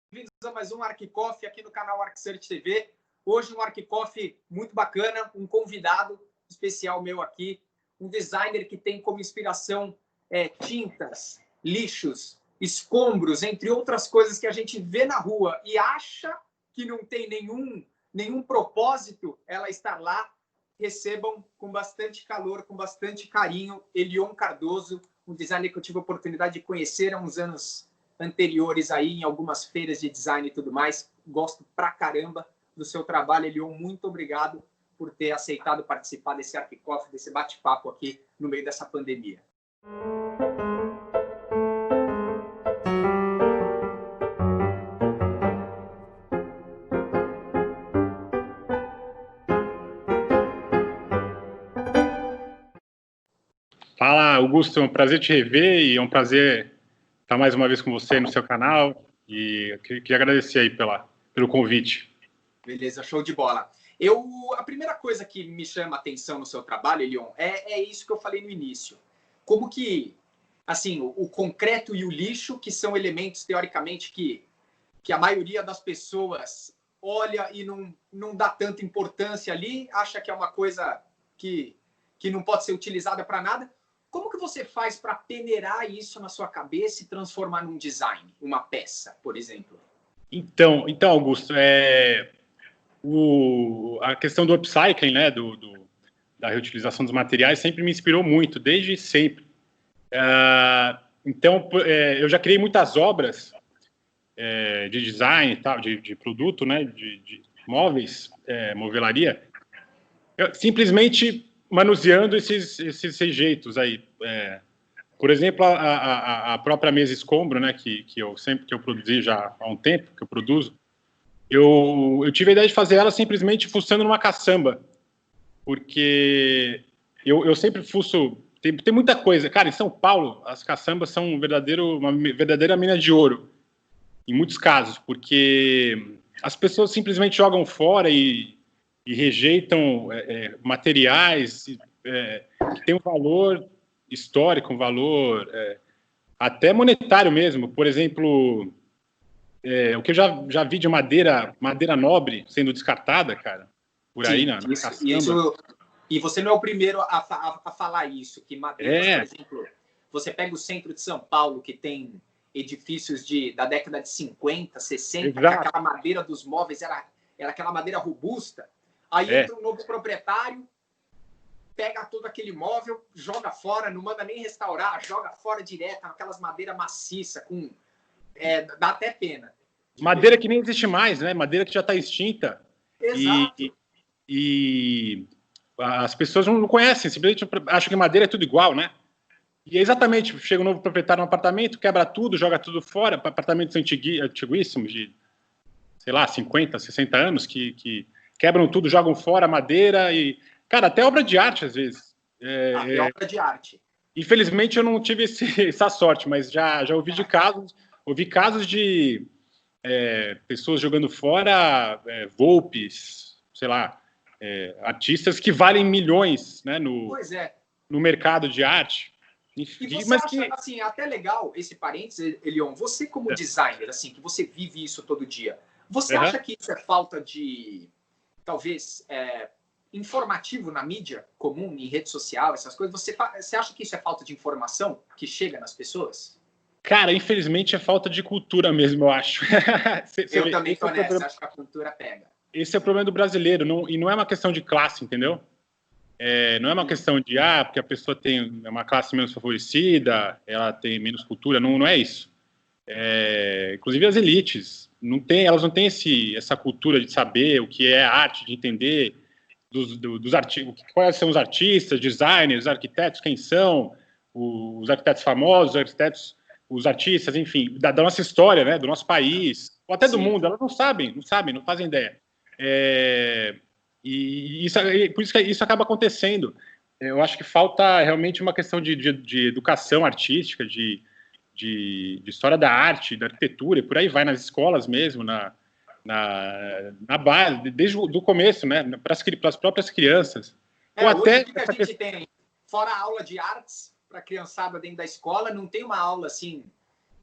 Bem-vindos a mais um ArcCoffee aqui no canal ArcSearch TV. Hoje um ArcCoffee muito bacana, um convidado especial meu aqui, um designer que tem como inspiração tintas, lixos, escombros, entre outras coisas que a gente vê na rua e acha que não tem nenhum propósito ela estar lá. Recebam com bastante calor, com bastante carinho, Elion Cardoso, um designer que eu tive a oportunidade de conhecer há uns anos anteriores aí em algumas feiras de design e tudo mais. Gosto pra caramba do seu trabalho, Elion. Muito obrigado por ter aceitado participar desse ArcCoffee, desse bate-papo aqui no meio dessa pandemia. Fala, Augusto, é um prazer te rever e é um prazer estar mais uma vez com você no seu canal e eu queria agradecer aí pelo convite. Beleza, show de bola. A primeira coisa que me chama a atenção no seu trabalho, Elion, é isso que eu falei no início. Como que, assim, o concreto e o lixo, que são elementos, teoricamente, que a maioria das pessoas olha e não dá tanta importância ali, acha que é uma coisa que não pode ser utilizada para nada. Como que você faz para peneirar isso na sua cabeça e transformar num design, uma peça, por exemplo? Então Augusto, a questão do upcycling, né, da reutilização dos materiais sempre me inspirou muito, desde sempre. Eu já criei muitas obras de design e tal, de produto, né, de móveis, movelaria, simplesmente manuseando esses rejeitos aí. Por exemplo, a própria mesa escombro, né, que eu produzi já há um tempo, que eu produzo, eu tive a ideia de fazer ela simplesmente fuçando numa caçamba, porque eu sempre fuço, tem muita coisa. Cara, em São Paulo, as caçambas são uma verdadeira mina de ouro, em muitos casos, porque as pessoas simplesmente jogam fora e rejeitam materiais que têm um valor histórico, um valor até monetário mesmo. Por exemplo, o que eu já vi de madeira nobre sendo descartada, cara, por aí na caçamba. E você não é o primeiro a falar isso, que madeiras, por exemplo, você pega o centro de São Paulo, que tem edifícios da década de 50, 60, que aquela madeira dos móveis era aquela madeira robusta. Aí entra um novo proprietário, pega todo aquele móvel, joga fora, não manda nem restaurar, joga fora direto, aquelas madeiras maciças, dá até pena. Madeira que nem existe mais, né? Madeira que já está extinta. Exato. E as pessoas não conhecem, simplesmente acham que madeira é tudo igual, né? E é exatamente, chega um novo proprietário no apartamento, quebra tudo, joga tudo fora, apartamentos antiguíssimos, de, sei lá, 50, 60 anos, que quebram tudo, jogam fora a madeira e... Cara, até obra de arte, às vezes. Obra de arte. Infelizmente, eu não tive essa sorte, mas já ouvi casos de pessoas jogando fora golpes, sei lá, artistas que valem milhões, né, no mercado de arte. E você acha, assim, até legal esse parênteses, Elion, você como designer, assim, que você vive isso todo dia, você acha que isso é falta de, talvez, informativo na mídia comum, em rede social, essas coisas? Você acha que isso é falta de informação que chega nas pessoas? Cara, infelizmente é falta de cultura mesmo, eu acho. Eu também tô nessa, acho que a cultura pega. Esse é o problema do brasileiro, e não é uma questão de classe, entendeu? Não é uma questão de, porque a pessoa tem uma classe menos favorecida, ela tem menos cultura, não é isso. Inclusive as elites, elas não têm essa cultura de saber o que é arte, de entender dos artigos, quais são os artistas, designers, arquitetos, quem são, os arquitetos famosos, os artistas, enfim, da nossa história, né, do nosso país, ou até do mundo. Elas não sabem, não fazem ideia. Por isso que isso acaba acontecendo. Eu acho que falta realmente uma questão de educação artística, de história da arte, da arquitetura, e por aí vai, nas escolas mesmo, na base, desde o começo, né, para as próprias crianças. Ou até hoje a gente tem, fora a aula de artes para a criançada dentro da escola, não tem uma aula assim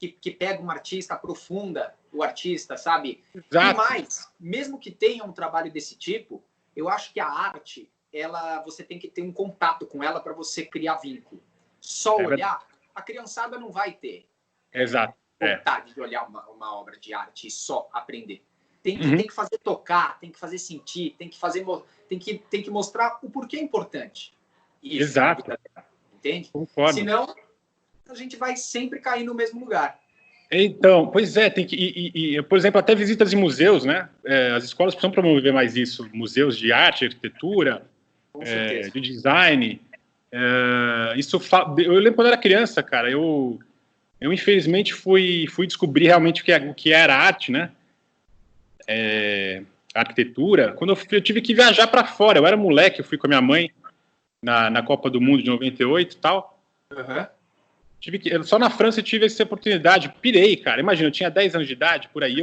que pega um artista, aprofunda o artista, sabe? Exato. E mais, mesmo que tenha um trabalho desse tipo, eu acho que a arte, você tem que ter um contato com ela para você criar vínculo. Só olhar, a criançada não vai ter Exato. vontade de olhar uma obra de arte e só aprender. Tem que fazer tocar, tem que fazer sentir, tem que mostrar o porquê é importante. Isso, exato. Entende? Concordo. Senão, a gente vai sempre cair no mesmo lugar. Então, pois é, tem que por exemplo, até visitas em museus, né? As escolas precisam promover mais isso, museus de arte, arquitetura, de design. Eu lembro quando eu era criança, cara, eu infelizmente fui descobrir realmente o que era arte, né? Arquitetura, quando eu tive que viajar para fora. Eu era moleque, eu fui com a minha mãe na Copa do Mundo de 98 e tal. Só na França eu tive essa oportunidade, pirei, cara. Imagina, eu tinha 10 anos de idade, por aí,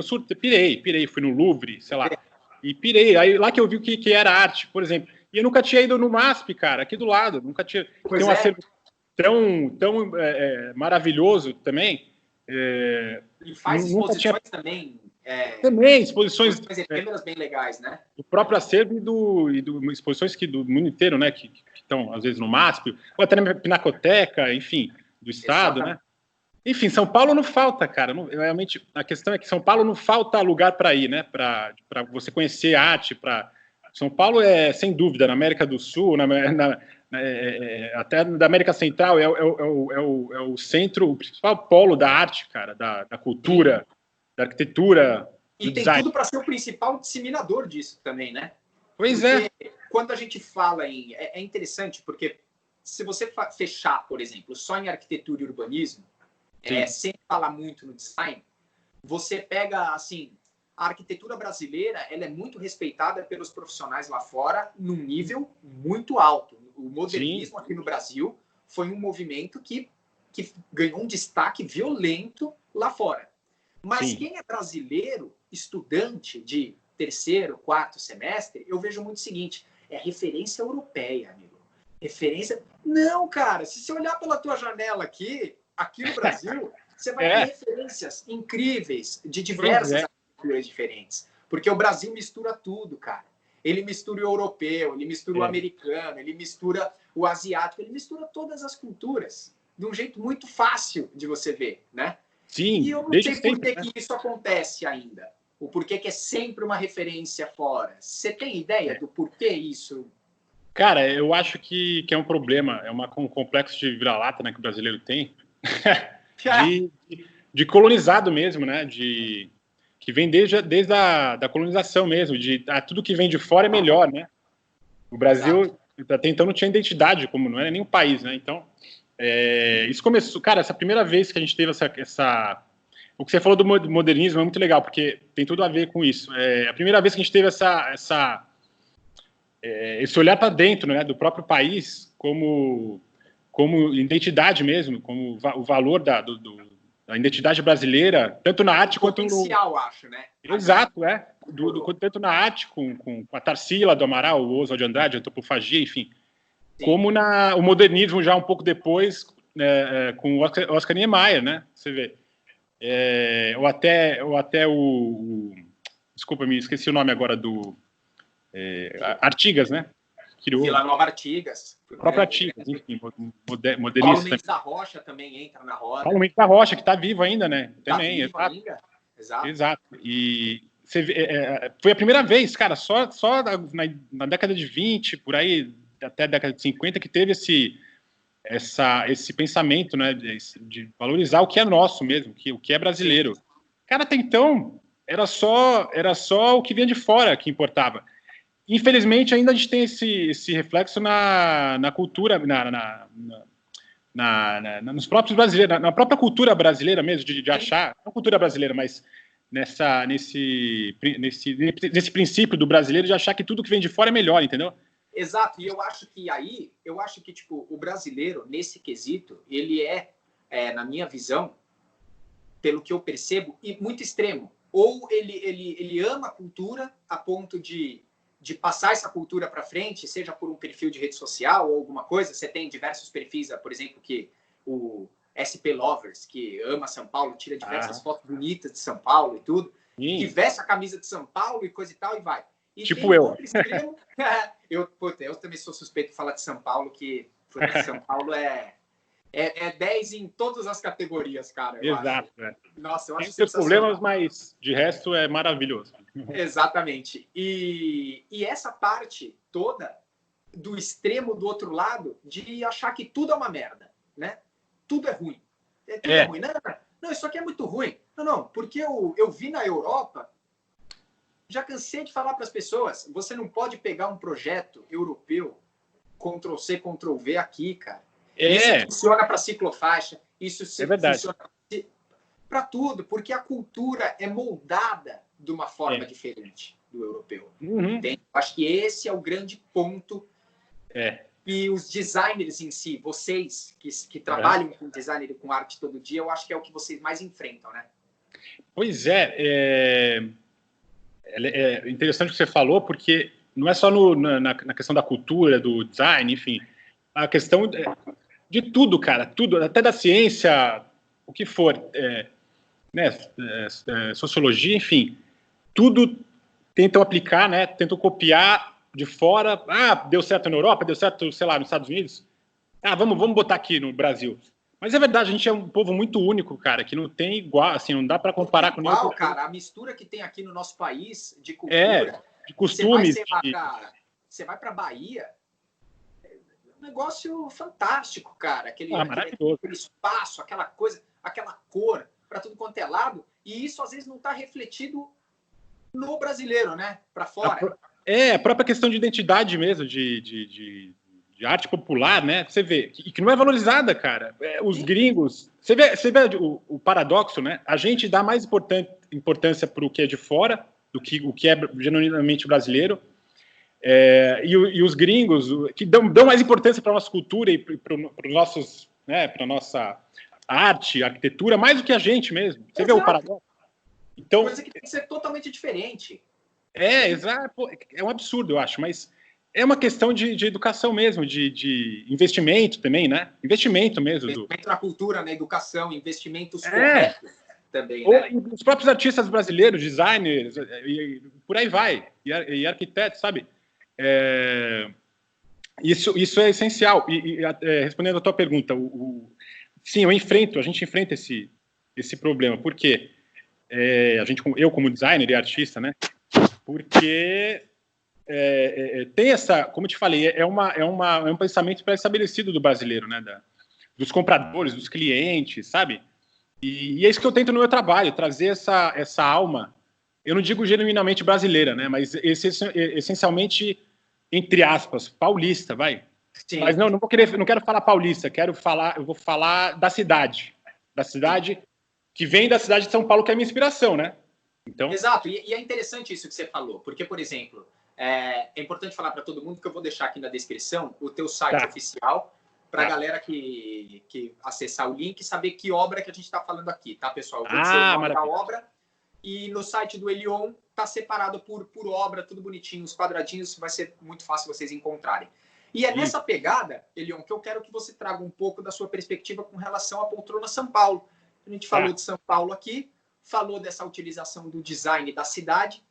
pirei, fui no Louvre, sei lá, e pirei. Aí lá que eu vi o que era arte, por exemplo. E eu nunca tinha ido no MASP, cara, aqui do lado, nunca tinha. Tem um acervo tão maravilhoso também. E faz exposições também. Também, exposições efêmeras bem legais, né? Do próprio acervo e do exposições do mundo inteiro, né? Que estão, às vezes, no MASP, ou até na Pinacoteca, enfim, do Estado, exatamente, né? Enfim, São Paulo não falta, cara. Realmente, a questão é que São Paulo não falta lugar para ir, né? Para você conhecer arte. São Paulo sem dúvida, na América do Sul, até da América Central, é o centro, o principal polo da arte, cara, da cultura, da arquitetura. E tem design. Tudo para ser o principal disseminador disso também, né? Pois quando a gente fala em... É interessante, porque se você fechar, por exemplo, só em arquitetura e urbanismo, sem falar muito no design, você pega, assim, a arquitetura brasileira, ela é muito respeitada pelos profissionais lá fora, num nível muito alto. O modernismo aqui no Brasil foi um movimento que ganhou um destaque violento lá fora. Mas quem é brasileiro, estudante de terceiro, quarto semestre, eu vejo muito o seguinte, é referência europeia, amigo. Referência... Não, cara, se você olhar pela tua janela aqui no Brasil, você vai ter referências incríveis de diversas arquiteturas diferentes. Porque o Brasil mistura tudo, cara. Ele mistura o europeu, ele mistura o americano, ele mistura o asiático, ele mistura todas as culturas de um jeito muito fácil de você ver, né? Sim, e eu não sei por que isso acontece ainda. O porquê que é sempre uma referência fora. Você tem ideia do porquê isso? Cara, eu acho que é um problema, um complexo de vira-lata, né, que o brasileiro tem, de colonizado mesmo, né, que vem desde a colonização mesmo, tudo que vem de fora é melhor, né? O Brasil até então não tinha identidade, como não era nem um país, né? Então, isso começou, cara, essa primeira vez que a gente teve o que você falou do modernismo é muito legal, porque tem tudo a ver com isso. A primeira vez que a gente teve esse olhar para dentro, né, do próprio país, como identidade mesmo, como o valor da identidade brasileira, tanto na arte quanto no... Potencial, acho, né? Exato, tanto na arte, com a Tarsila do Amaral, o Oswald de Andrade, a antropofagia, enfim, como o modernismo já um pouco depois, com o Oscar Niemeyer, né? Você vê. Ou até desculpa, me esqueci o nome agora do... Artigas, né? Criou. Vila Nova Artigas. O próprio Artigas, enfim, modernista. Paulo Mendes da Rocha também entra na roda. Paulo Mendes da Rocha, que está vivo ainda, né? Também, vivo ainda. Exato. E você vê, foi a primeira vez, cara, só na década de 20, por aí, até a década de 50, que teve esse pensamento, né, de valorizar o que é nosso mesmo, o que é brasileiro. Cara, até então, era só o que vinha de fora que importava. Infelizmente, ainda a gente tem esse reflexo na cultura, nos próprios brasileiros, na própria cultura brasileira mesmo, de achar, não cultura brasileira, mas nesse princípio do brasileiro de achar que tudo que vem de fora é melhor, entendeu? Exato, e eu acho que tipo, o brasileiro, nesse quesito, ele na minha visão, pelo que eu percebo, e muito extremo. Ou ele ama a cultura a ponto de passar essa cultura para frente, seja por um perfil de rede social ou alguma coisa. Você tem diversos perfis, por exemplo, que SP Lovers, que ama São Paulo, tira diversas fotos bonitas de São Paulo e tudo, que veste a camisa de São Paulo e coisa e tal, e vai. E tipo tem eu. Outro extremo, eu também sou suspeito de falar de São Paulo, que São Paulo é 10 em todas as categorias, cara. Exato. Nossa, eu acho tem seus problemas, mas de resto é maravilhoso. Exatamente. E essa parte toda do extremo do outro lado de achar que tudo é uma merda, né? Tudo é ruim. Tudo é ruim. Não, isso aqui é muito ruim. Não, porque eu vi na Europa, já cansei de falar para as pessoas, você não pode pegar um projeto europeu, Ctrl+C, Ctrl+V aqui, cara. Isso funciona para ciclofaixa, isso funciona para tudo, porque a cultura é moldada de uma forma diferente do europeu. Acho que esse é o grande ponto. E os designers em si, vocês que trabalham com design e com arte todo dia, eu acho que é o que vocês mais enfrentam, né? Pois é interessante o que você falou, porque não é só na questão da cultura, do design, enfim, a questão de tudo, cara, tudo, até da ciência, o que for, sociologia, enfim, tudo tentam aplicar, né, tentam copiar de fora. Deu certo na Europa, deu certo, sei lá, nos Estados Unidos. Vamos botar aqui no Brasil. Mas é verdade, a gente é um povo muito único, cara, que não tem igual, assim, não dá para comparar com nenhum. Cara, a mistura que tem aqui no nosso país de cultura, de costumes. Você vai para Bahia, é um negócio fantástico, cara. Aquele espaço, aquela coisa, aquela cor para tudo quanto é lado. E isso às vezes não está refletido no brasileiro, né? Para fora. A própria questão de identidade mesmo, de arte popular, né? Você vê, que não é valorizada, cara. Os gringos... Você vê o paradoxo, né? A gente dá mais importância para o que é de fora do que o que é genuinamente brasileiro. E os gringos, que dão mais importância para a nossa cultura e para os nossos... né, para a nossa arte, arquitetura, mais do que a gente mesmo. Você vê o paradoxo? Então, coisa que tem que ser totalmente diferente. Exato. É um absurdo, eu acho, mas é uma questão de educação mesmo, de investimento também, né? Investimento mesmo. Investimento na cultura, na educação, investimentos corretos também, né? Os próprios artistas brasileiros, designers, e por aí vai, e arquitetos, sabe? Isso é essencial. Respondendo a tua pergunta, sim, a gente enfrenta esse problema. Por quê? Eu, como designer e artista, né? Porque tem essa, como eu te falei, é um pensamento pré-estabelecido do brasileiro, né? Dos compradores, dos clientes, sabe? E é isso que eu tento no meu trabalho, trazer essa alma, eu não digo genuinamente brasileira, né? Mas essencialmente, entre aspas, paulista, vai. Sim. Mas não quero falar paulista, eu vou falar da cidade que vem da cidade de São Paulo, que é a minha inspiração, né? Então... Exato, e é interessante isso que você falou, porque, por exemplo, é importante falar para todo mundo que eu vou deixar aqui na descrição o teu site oficial para a galera que acessar o link e saber que obra que a gente está falando aqui, tá, pessoal? Eu vou dizer o nome da obra e no site do Elion está separado por obra, tudo bonitinho, os quadradinhos, vai ser muito fácil vocês encontrarem. E é nessa pegada, Elion, que eu quero que você traga um pouco da sua perspectiva com relação à poltrona São Paulo. A gente falou de São Paulo aqui, falou dessa utilização do design da cidade.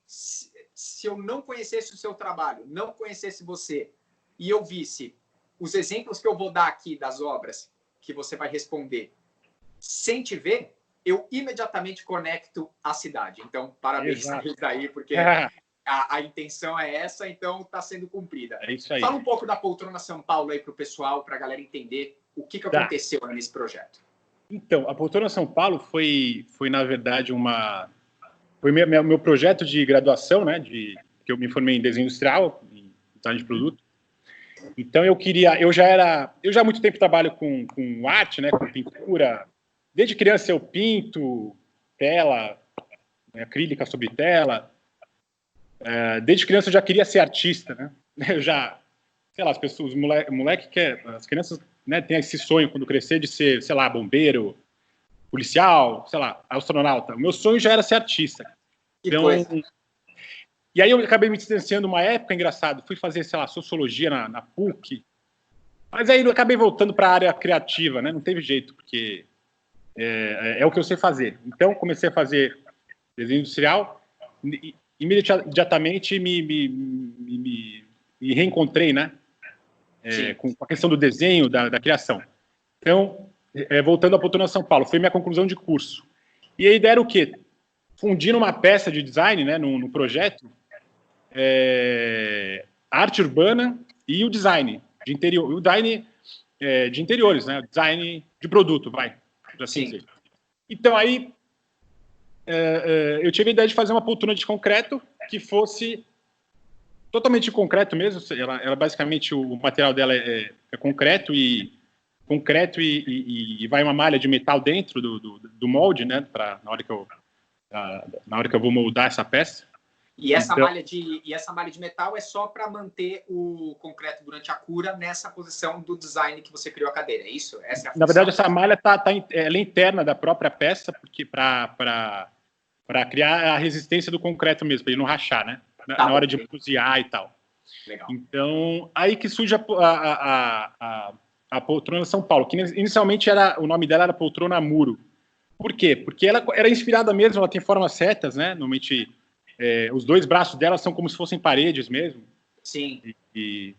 Se eu não conhecesse o seu trabalho, não conhecesse você, e eu visse os exemplos que eu vou dar aqui das obras que você vai responder, sem te ver, eu imediatamente conecto à cidade. Então, parabéns daí, porque a intenção é essa, então está sendo cumprida. É isso aí. Fala um pouco da poltrona São Paulo aí para o pessoal, para a galera entender o que aconteceu nesse projeto. Então, a poltrona São Paulo foi na verdade, foi meu projeto de graduação, né? Que eu me formei em desenho industrial, em design de produto. Então, eu já há muito tempo trabalho com arte, né? Com pintura. Desde criança eu pinto tela, acrílica sobre tela. Desde criança eu já queria ser artista, né? Eu já, sei lá, as pessoas, as crianças, né, têm esse sonho quando crescer de ser, sei lá, bombeiro, policial, sei lá, astronauta. O meu sonho já era ser artista. Então, e aí eu acabei me distanciando uma época, engraçado, fui fazer, sei lá, sociologia na PUC, Mas aí eu acabei voltando para a área criativa, né? Não teve jeito, porque é o que eu sei fazer. Então, comecei a fazer desenho industrial e imediatamente me reencontrei, né? Com a questão do desenho, da criação. Então, voltando à Poltrona São Paulo, foi minha conclusão de curso. E a ideia era o quê? Fundir numa peça de design, né, no projeto, arte urbana e o design de interior. O design de interiores, né? Design de produto, vai. Assim dizer. Então, aí, eu tive a ideia de fazer uma poltrona de concreto que fosse totalmente de concreto mesmo. Ela basicamente, o material dela é concreto e vai uma malha de metal dentro do molde, né? Na hora que eu vou moldar essa peça. E essa malha de metal é só para manter o concreto durante a cura nessa posição do design que você criou a cadeira, é isso? Essa é a função? Na verdade, essa malha ela é interna da própria peça, porque para criar a resistência do concreto mesmo, para ele não rachar, né? Na hora de manusear e tal. Legal. Então, aí que surge a Poltrona São Paulo, que inicialmente o nome dela era Poltrona Muro. Por quê? Porque ela era inspirada mesmo, ela tem formas retas, né? Normalmente, os dois braços dela são como se fossem paredes mesmo. Sim. E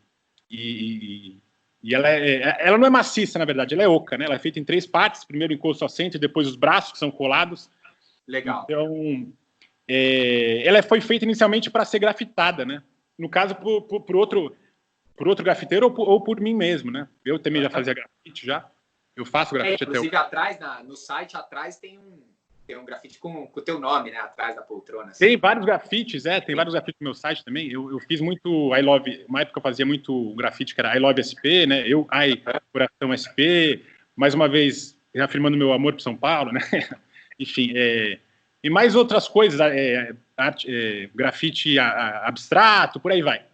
ela não é maciça, na verdade, ela é oca, né? Ela é feita em 3 partes, primeiro o encosto assento e depois os braços que são colados. Legal. Então, ela foi feita inicialmente para ser grafitada, né? No caso, por outro grafiteiro ou por mim mesmo, né? Eu também já fazia grafite, já. Eu faço grafite até inclusive, atrás, no site, atrás tem um grafite com o teu nome, né? Atrás da poltrona. Assim. Tem vários grafites, tem vários grafites no meu site também. Eu fiz muito I Love, uma época eu fazia muito grafite que era I Love SP, né? Coração SP, mais uma vez reafirmando meu amor por São Paulo, né? Enfim, e mais outras coisas, grafite abstrato, por aí vai.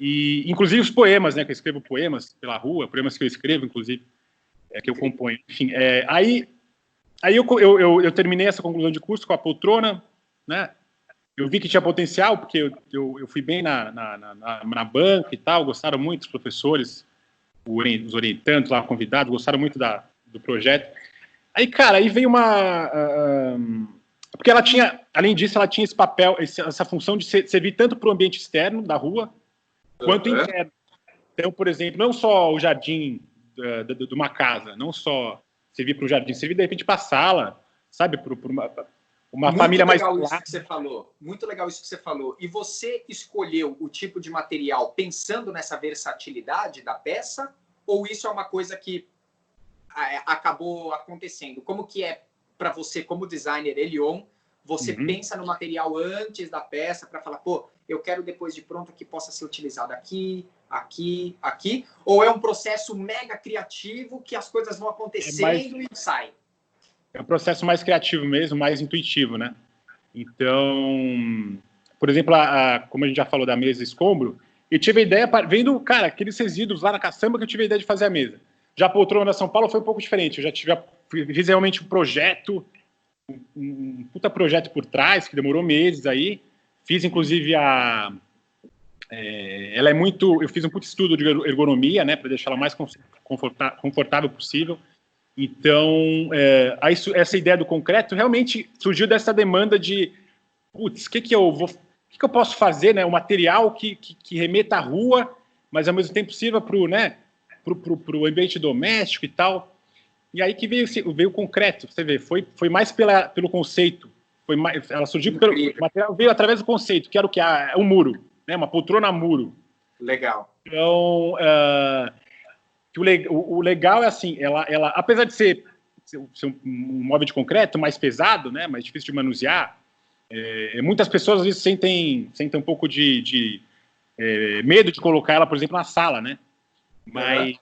E inclusive os poemas, né? Que eu escrevo poemas pela rua, poemas que eu escrevo, inclusive, que eu componho. Enfim, aí eu terminei essa conclusão de curso com a poltrona, né? Eu vi que tinha potencial, porque eu fui bem na banca e tal, gostaram muito, os professores, os orientantes lá, convidados, gostaram muito do projeto. Aí, cara, aí veio porque ela tinha, além disso, ela tinha esse papel, essa função de servir tanto para o ambiente externo da rua, quanto interno. Então, por exemplo, não só o jardim de uma casa, não só servir para o jardim, servir de repente para a sala, sabe, para uma família mais clara. Muito legal isso que você falou. E você escolheu o tipo de material pensando nessa versatilidade da peça, ou isso é uma coisa que acabou acontecendo? Como que é para você, como designer Elion, você pensa no material antes da peça para falar, pô, eu quero depois de pronto que possa ser utilizado aqui, ou é um processo mega criativo que as coisas vão acontecendo e saem? É um processo mais criativo mesmo, mais intuitivo, né? Então, por exemplo, como a gente já falou da mesa escombro, eu tive a ideia, vendo, cara, aqueles resíduos lá na caçamba, que eu tive a ideia de fazer a mesa. Já a poltrona São Paulo foi um pouco diferente, eu já fiz realmente um projeto, um puta projeto por trás, que demorou meses aí. Fiz, inclusive, ela é muito... Eu fiz um puto estudo de ergonomia, né, para deixar ela mais confortável possível. Então, essa ideia do concreto realmente surgiu dessa demanda de, putz, o que eu posso fazer, né, um material que remeta à rua, mas ao mesmo tempo sirva para o ambiente doméstico e tal. E aí que veio o concreto, você vê, foi mais pelo conceito. Ela surgiu pelo material, veio através do conceito, que era o que? Um muro, né? Uma poltrona muro. Legal. Então, o legal é assim, ela apesar de ser um móvel de concreto mais pesado, né? Mais difícil de manusear, muitas pessoas às vezes sentem um pouco de medo de colocar ela, por exemplo, na sala, né? Mas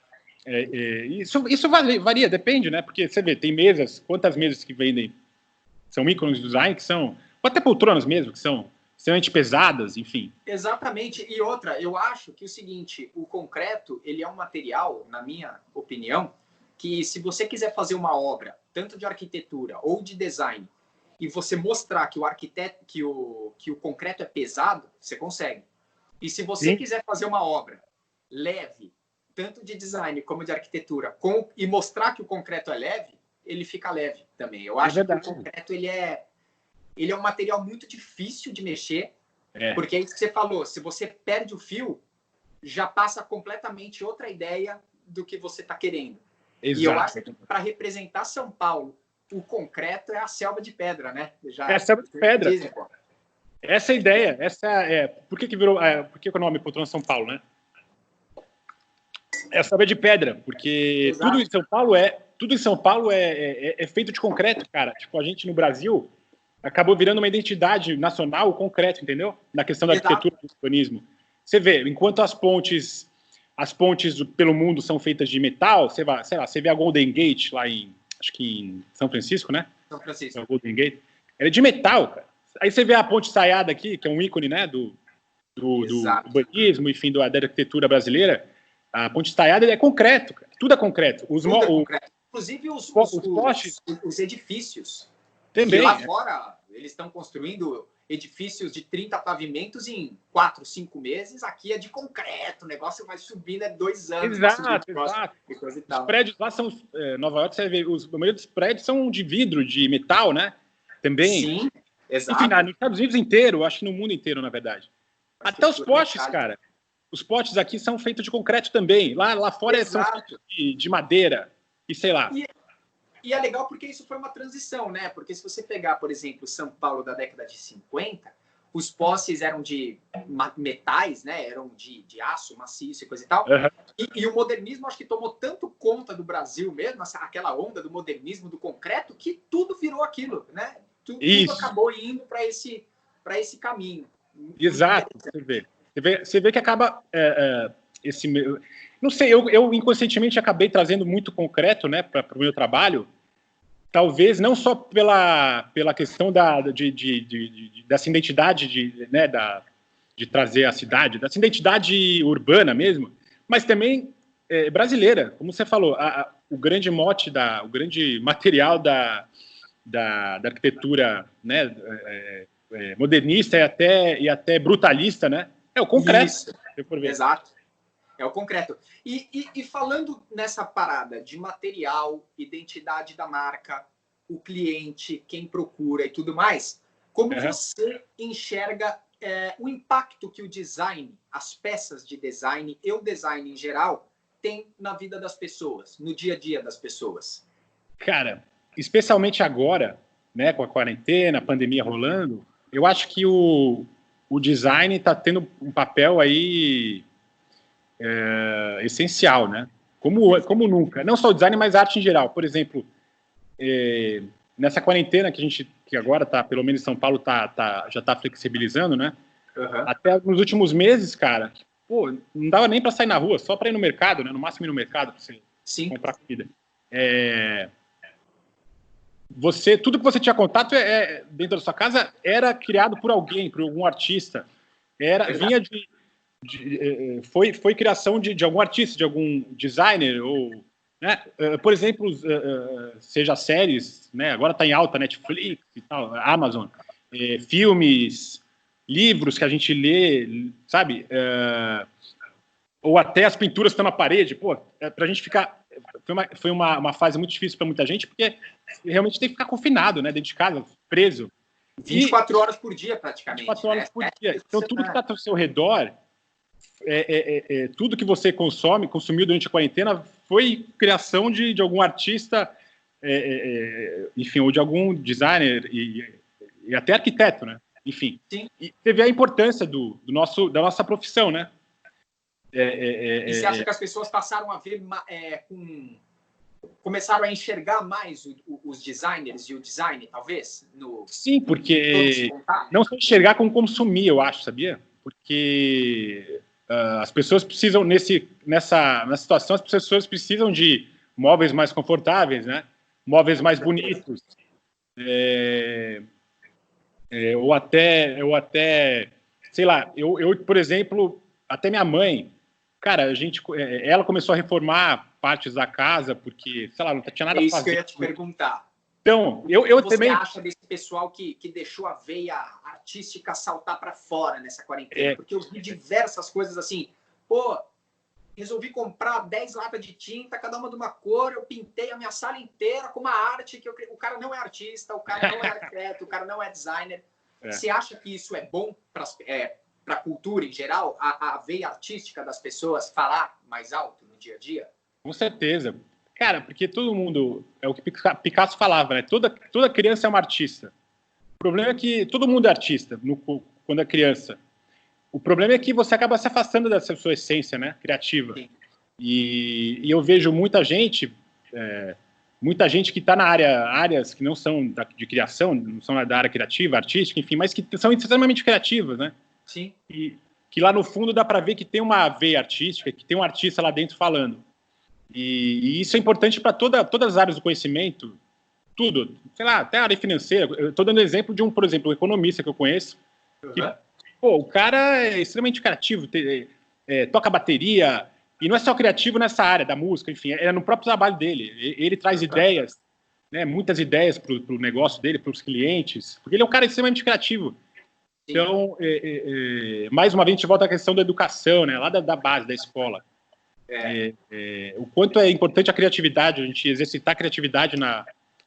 isso varia, depende, né? Porque você vê, tem mesas, quantas mesas que vendem são ícones de design, que são, ou até poltronas mesmo, que são extremamente pesadas, enfim. Exatamente. E outra, eu acho que o seguinte, o concreto, ele é um material, na minha opinião, que se você quiser fazer uma obra, tanto de arquitetura ou de design, e você mostrar que o concreto é pesado, você consegue. E se você quiser fazer uma obra leve, tanto de design como de arquitetura, e mostrar que o concreto é leve, ele fica leve também. Eu acho que o concreto ele é um material muito difícil de mexer, porque é isso que você falou, se você perde o fio, já passa completamente outra ideia do que você está querendo. Exato. E eu acho que para representar São Paulo, o concreto é a selva de pedra, né? É a selva de pedra. Dizem, essa é a ideia. Por que virou... por que o nome Poltrona São Paulo, né? É a selva de pedra, porque tudo em São Paulo é feito de concreto, cara. Tipo, a gente no Brasil acabou virando uma identidade nacional o concreto, entendeu? Na questão da arquitetura e do urbanismo. Você vê, enquanto as pontes pelo mundo são feitas de metal, você vê a Golden Gate lá acho que em São Francisco, né? São Francisco. A Golden Gate. Ela é de metal, cara. Aí você vê a Ponte Ensaiada aqui, que é um ícone, né, do urbanismo, enfim, da arquitetura brasileira. A Ponte Ensaiada é concreto, cara. Tudo é concreto. Tudo é concreto. Inclusive os edifícios. Também. E lá fora, eles estão construindo edifícios de 30 pavimentos em 4, 5 meses. Aqui é de concreto, o negócio vai subindo, 2 anos. Exato. Os prédios lá são... Nova York, você vê, a maioria dos prédios são de vidro, de metal, né? Também. Sim, exato. Enfim, nos Estados Unidos inteiro, acho que no mundo inteiro, na verdade. Até os postes, cara. Os postes aqui são feitos de concreto também. Lá fora são feitos de madeira e sei lá. E é legal porque isso foi uma transição, né? Porque se você pegar, por exemplo, São Paulo da década de 50, os postes eram de metais, né? Eram de aço maciço e coisa e tal. Uhum. E o modernismo, acho que tomou tanto conta do Brasil mesmo, aquela onda do modernismo, do concreto, que tudo virou aquilo, né? Tudo acabou indo para esse caminho. Exato, você vê que acaba não sei, eu inconscientemente acabei trazendo muito concreto, né, para o meu trabalho, talvez não só pela questão dessa identidade de trazer a cidade, dessa identidade urbana mesmo, mas também brasileira, como você falou, o grande mote, o grande material da arquitetura, né, modernista e até brutalista, né? É o concreto. Isso. Exato. É o concreto. E falando nessa parada de material, identidade da marca, o cliente, quem procura e tudo mais, como você enxerga o impacto que o design, as peças de design e o design em geral tem na vida das pessoas, no dia a dia das pessoas? Cara, especialmente agora, né, com a quarentena, a pandemia rolando, eu acho que o design está tendo um papel aí essencial, né? Como nunca. Não só o design, mas a arte em geral. Por exemplo, nessa quarentena que agora tá, pelo menos em São Paulo, já está flexibilizando, né? Uhum. Até nos últimos meses, cara, pô, não dava nem para sair na rua, só para ir no mercado, né? No máximo ir no mercado para você comprar comida. Tudo que você tinha contato dentro da sua casa era criado por alguém, por algum artista. Foi criação de algum artista, de algum designer, ou, né? Por exemplo, seja séries, né? Agora está em alta, Netflix e tal, Amazon, filmes, livros que a gente lê, sabe? Ou até as pinturas que estão na parede. Pô, para a gente ficar... Foi uma fase muito difícil para muita gente, porque realmente tem que ficar confinado, né, dentro de casa, preso. 24 horas por dia, praticamente. 24 horas por dia. Então, tudo que está ao seu redor, tudo que você consumiu durante a quarentena, foi criação de algum artista, enfim, ou de algum designer e até arquiteto, né? Enfim. Sim. E você vê a importância da nossa profissão, né? E você acha que as pessoas passaram a ver, começaram a enxergar mais os designers e o design, talvez? Sim, porque não só enxergar como consumir, eu acho, sabia? Porque as pessoas precisam, nessa situação, as pessoas precisam de móveis mais confortáveis, né? Móveis mais bonitos. Ou até, sei lá, eu, por exemplo, até minha mãe, cara, ela começou a reformar partes da casa porque, sei lá, não tinha nada a fazer. É isso que eu ia te perguntar. Então, eu também... O que você acha desse pessoal que deixou a veia artística saltar para fora nessa quarentena? Porque eu vi diversas coisas assim, pô, resolvi comprar 10 latas de tinta, cada uma de uma cor, eu pintei a minha sala inteira com uma arte que o cara não é artista, o cara não é arquiteto, o cara não é designer. Você acha que isso é bom para a cultura em geral, a veia artística das pessoas falar mais alto no dia a dia? Com certeza. Cara, porque todo mundo, é o que Picasso falava, né? Toda criança é uma artista. O problema é que todo mundo é artista quando é criança. O problema é que você acaba se afastando dessa sua essência, né? Criativa. E eu vejo muita gente que está na áreas que não são de criação, não são da área criativa, artística, enfim, mas que são extremamente criativas, né? Sim. E que lá no fundo dá para ver que tem uma veia artística, que tem um artista lá dentro falando. E isso é importante para todas as áreas do conhecimento, tudo, sei lá, até a área financeira. Eu estou dando exemplo de por exemplo, um economista que eu conheço, que, o cara é extremamente criativo, toca bateria, e não é só criativo nessa área da música, enfim, é no próprio trabalho dele. Ele traz ideias, né, muitas ideias para o negócio dele, para os clientes, porque ele é um cara extremamente criativo. Então, mais uma vez, a gente volta à questão da educação, né, lá da base, da escola. O quanto é importante a criatividade, a gente exercitar a criatividade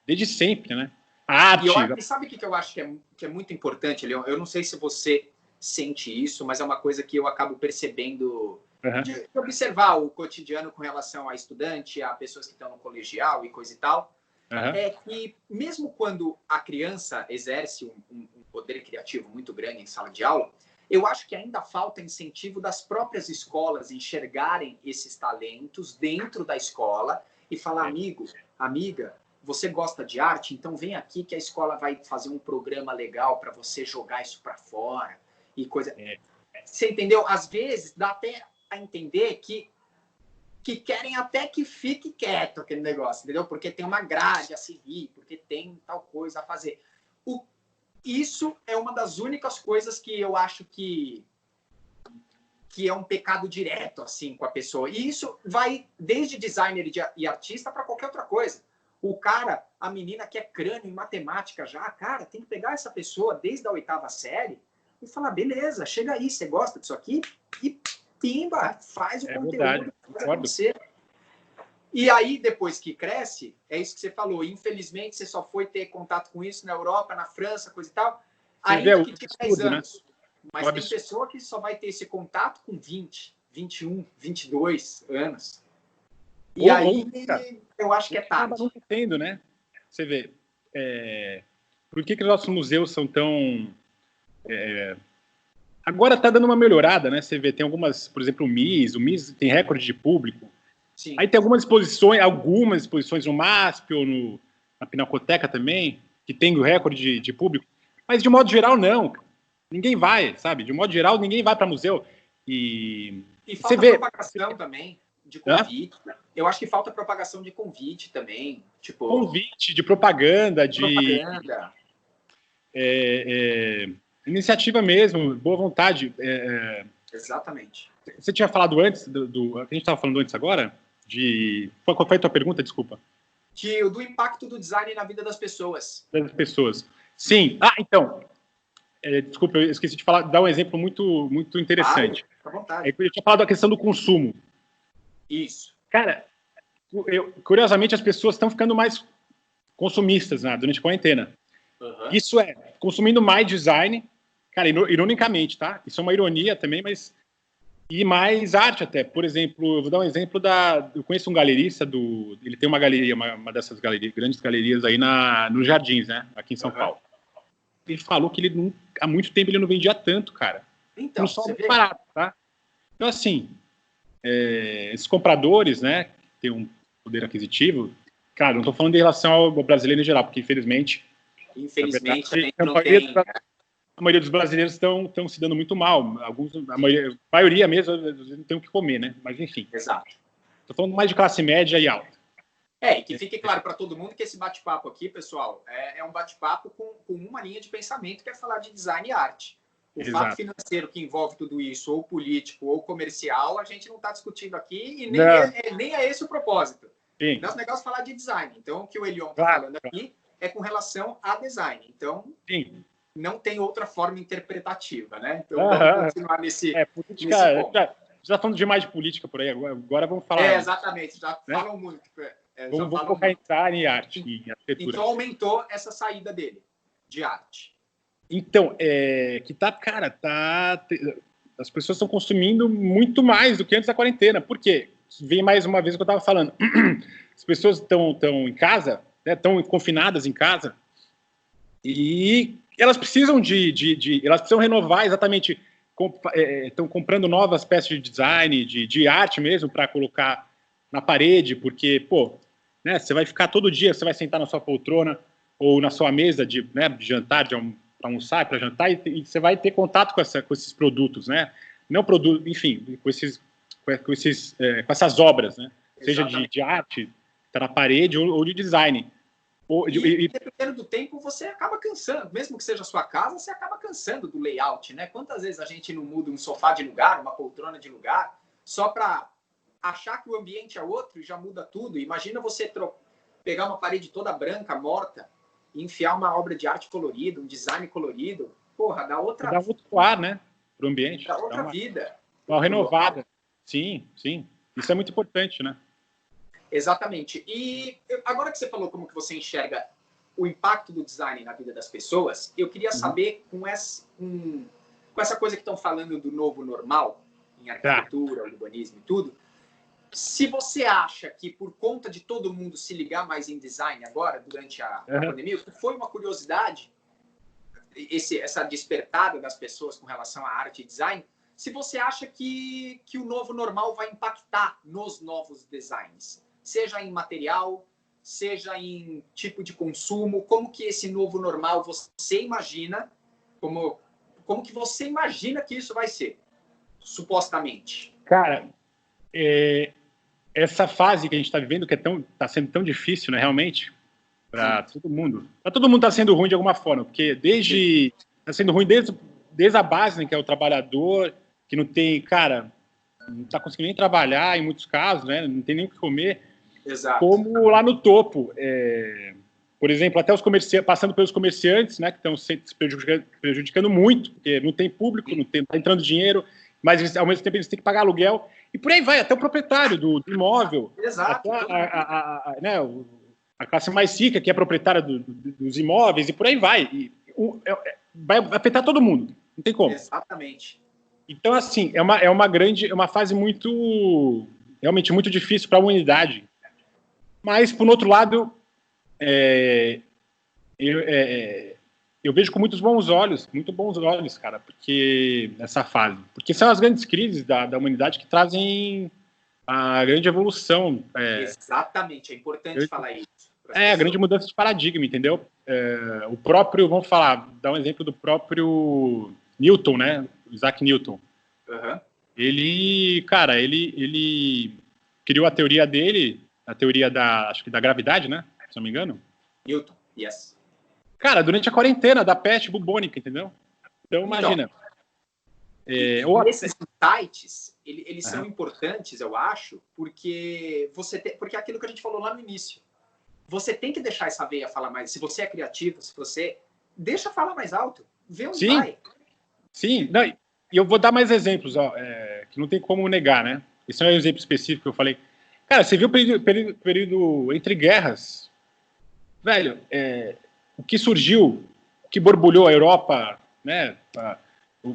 desde sempre, né? A arte. E sabe o que eu acho que é muito importante, Leon? Eu não sei se você sente isso, mas é uma coisa que eu acabo percebendo de observar o cotidiano com relação a estudante, a pessoas que estão no colegial e coisa e tal. É que mesmo quando a criança exerce um poder criativo muito grande em sala de aula, eu acho que ainda falta incentivo das próprias escolas enxergarem esses talentos dentro da escola e falar, amigo, amiga, você gosta de arte? Então vem aqui que a escola vai fazer um programa legal para você jogar isso para fora e coisa... Você entendeu? Às vezes dá até a entender que querem até que fique quieto aquele negócio, entendeu? Porque tem uma grade a seguir, porque tem tal coisa a fazer. Isso é uma das únicas coisas que eu acho que é um pecado direto assim com a pessoa. E isso vai desde designer e artista para qualquer outra coisa. O cara, a menina que é crânio em matemática já, cara, tem que pegar essa pessoa desde a 8ª série e falar, beleza, chega aí, você gosta disso aqui? E pimba, faz o conteúdo. Verdade, concordo. E aí, depois que cresce, é isso que você falou, infelizmente você só foi ter contato com isso na Europa, na França, coisa e tal, ainda que tinha 10 anos. Né? Mas tem pessoa que só vai ter esse contato com 20, 21, 22 anos. E aí, eu acho que é tarde. Não entendo, né? Você vê, por que os nossos museus são tão... Agora está dando uma melhorada, né? Você vê, tem algumas, por exemplo, o MIS tem recorde de público. Sim. Aí tem algumas exposições no MASP ou na Pinacoteca também, que tem o recorde de público. Mas, de modo geral, não. Ninguém vai, sabe? De modo geral, ninguém vai para museu. E falta propagação também de convite. Eu acho que falta propagação de convite também. Tipo... Convite, de propaganda, iniciativa mesmo, boa vontade. Exatamente. Você tinha falado antes, a gente estava falando antes agora, qual foi a tua pergunta, desculpa? Do impacto do design na vida das pessoas. Das pessoas. Sim. Então, desculpa, eu esqueci de dar um exemplo muito, muito interessante. Fica à vontade. Eu tinha falado da questão do consumo. Isso. Cara, curiosamente, as pessoas estão ficando mais consumistas, né, durante a quarentena. Isso consumindo mais design, cara, ironicamente, tá? Isso é uma ironia também, mas... E mais arte até. Por exemplo, eu vou dar um exemplo eu conheço um galerista ele tem uma galeria, uma dessas grandes galerias aí nos Jardins, né? Aqui em São Paulo. Ele falou que há muito tempo ele não vendia tanto, cara. Então, só muito barato, tá? Então, assim, esses compradores, né, que têm um poder aquisitivo, cara, não estou falando em relação ao brasileiro em geral, porque infelizmente verdade, a gente não tem... A maioria dos brasileiros estão se dando muito mal. A maioria mesmo não tem o que comer, né? Mas, enfim. Exato. Estou falando mais de classe média e alta. E que fique claro para todo mundo que esse bate-papo aqui, pessoal, é um bate-papo com uma linha de pensamento que é falar de design e arte. O fato financeiro que envolve tudo isso, ou político, ou comercial, a gente não está discutindo aqui e nem é esse o propósito. Sim. Nosso negócio é falar de design. Então, o que o Elion está falando aqui é com relação a design. Então... Sim. Não tem outra forma interpretativa, né? Então, vamos continuar nesse política, ponto. já falando demais de política por aí, agora vamos falar. Exatamente, já falam muito. Vamos focar em design e arte, em arquitetura. Então aumentou essa saída dele, de arte. Então, as pessoas estão consumindo muito mais do que antes da quarentena. Por quê? Vem mais uma vez o que eu estava falando. As pessoas estão em casa, estão confinadas em casa, e elas precisam elas precisam renovar exatamente. Estão comprando novas peças de design, de arte mesmo, para colocar na parede, porque, pô, né, você vai ficar todo dia, você vai sentar na sua poltrona ou na sua mesa de jantar, para almoçar, para jantar, e você vai ter contato com esses produtos, né? Não produto, enfim, com essas obras, né? Seja de arte, tá na parede, ou de design. E dependendo do tempo, você acaba cansando. Mesmo que seja a sua casa, você acaba cansando do layout, né? Quantas vezes a gente não muda um sofá de lugar, uma poltrona de lugar, só para achar que o ambiente é outro e já muda tudo? Imagina você pegar uma parede toda branca, morta, e enfiar uma obra de arte colorida, um design colorido. Porra, dá outro ar, né? Para o ambiente. Dá outra vida. Uma renovada. Sim. Isso é muito importante, né? Exatamente. E agora que você falou como que você enxerga o impacto do design na vida das pessoas, eu queria saber, com essa coisa que estão falando do novo normal, em arquitetura, urbanismo e tudo, se você acha que por conta de todo mundo se ligar mais em design agora, durante a pandemia, foi uma curiosidade, essa despertada das pessoas com relação à arte e design, se você acha que o novo normal vai impactar nos novos designs, seja em material, seja em tipo de consumo, como que esse novo normal você imagina, como que você imagina que isso vai ser, supostamente? Cara, essa fase que a gente está vivendo, que está sendo tão difícil, né, realmente, para todo mundo. Para todo mundo está sendo ruim de alguma forma, porque está sendo ruim desde a base, né, que é o trabalhador, que não tem, não está conseguindo nem trabalhar em muitos casos, né, não tem nem o que comer. Exato. Como lá no topo, por exemplo, até os comerciantes, passando pelos comerciantes, né, que estão se prejudicando muito, porque não tem público, não está entrando dinheiro, mas ao mesmo tempo eles têm que pagar aluguel, e por aí vai, até o proprietário do imóvel. Exato. Até a classe mais rica, que é proprietária dos imóveis, e por aí vai. Vai afetar todo mundo, não tem como. Exatamente. Então, assim, é uma fase realmente muito difícil para a humanidade. Mas, por outro lado, eu vejo com muito bons olhos, cara, porque essa fase. Porque são as grandes crises da humanidade que trazem a grande evolução. Exatamente, é importante falar isso. A grande mudança de paradigma, entendeu? O próprio, vamos dar um exemplo do próprio Newton, né? Isaac Newton. Uhum. Ele criou a teoria dele, a teoria acho que da gravidade, né? Se não me engano. Newton, yes. Cara, durante a quarentena da peste bubônica, entendeu? Então, imagina. Esses insights, eles são importantes, eu acho, porque porque é aquilo que a gente falou lá no início. Você tem que deixar essa veia falar mais. Se você é criativo, deixa falar mais alto. Vê onde vai. Sim, não, e eu vou dar mais exemplos, que não tem como negar, né? Esse é um exemplo específico que eu falei. Cara, você viu o período entre guerras? Velho, o que surgiu, o que borbulhou a Europa, né,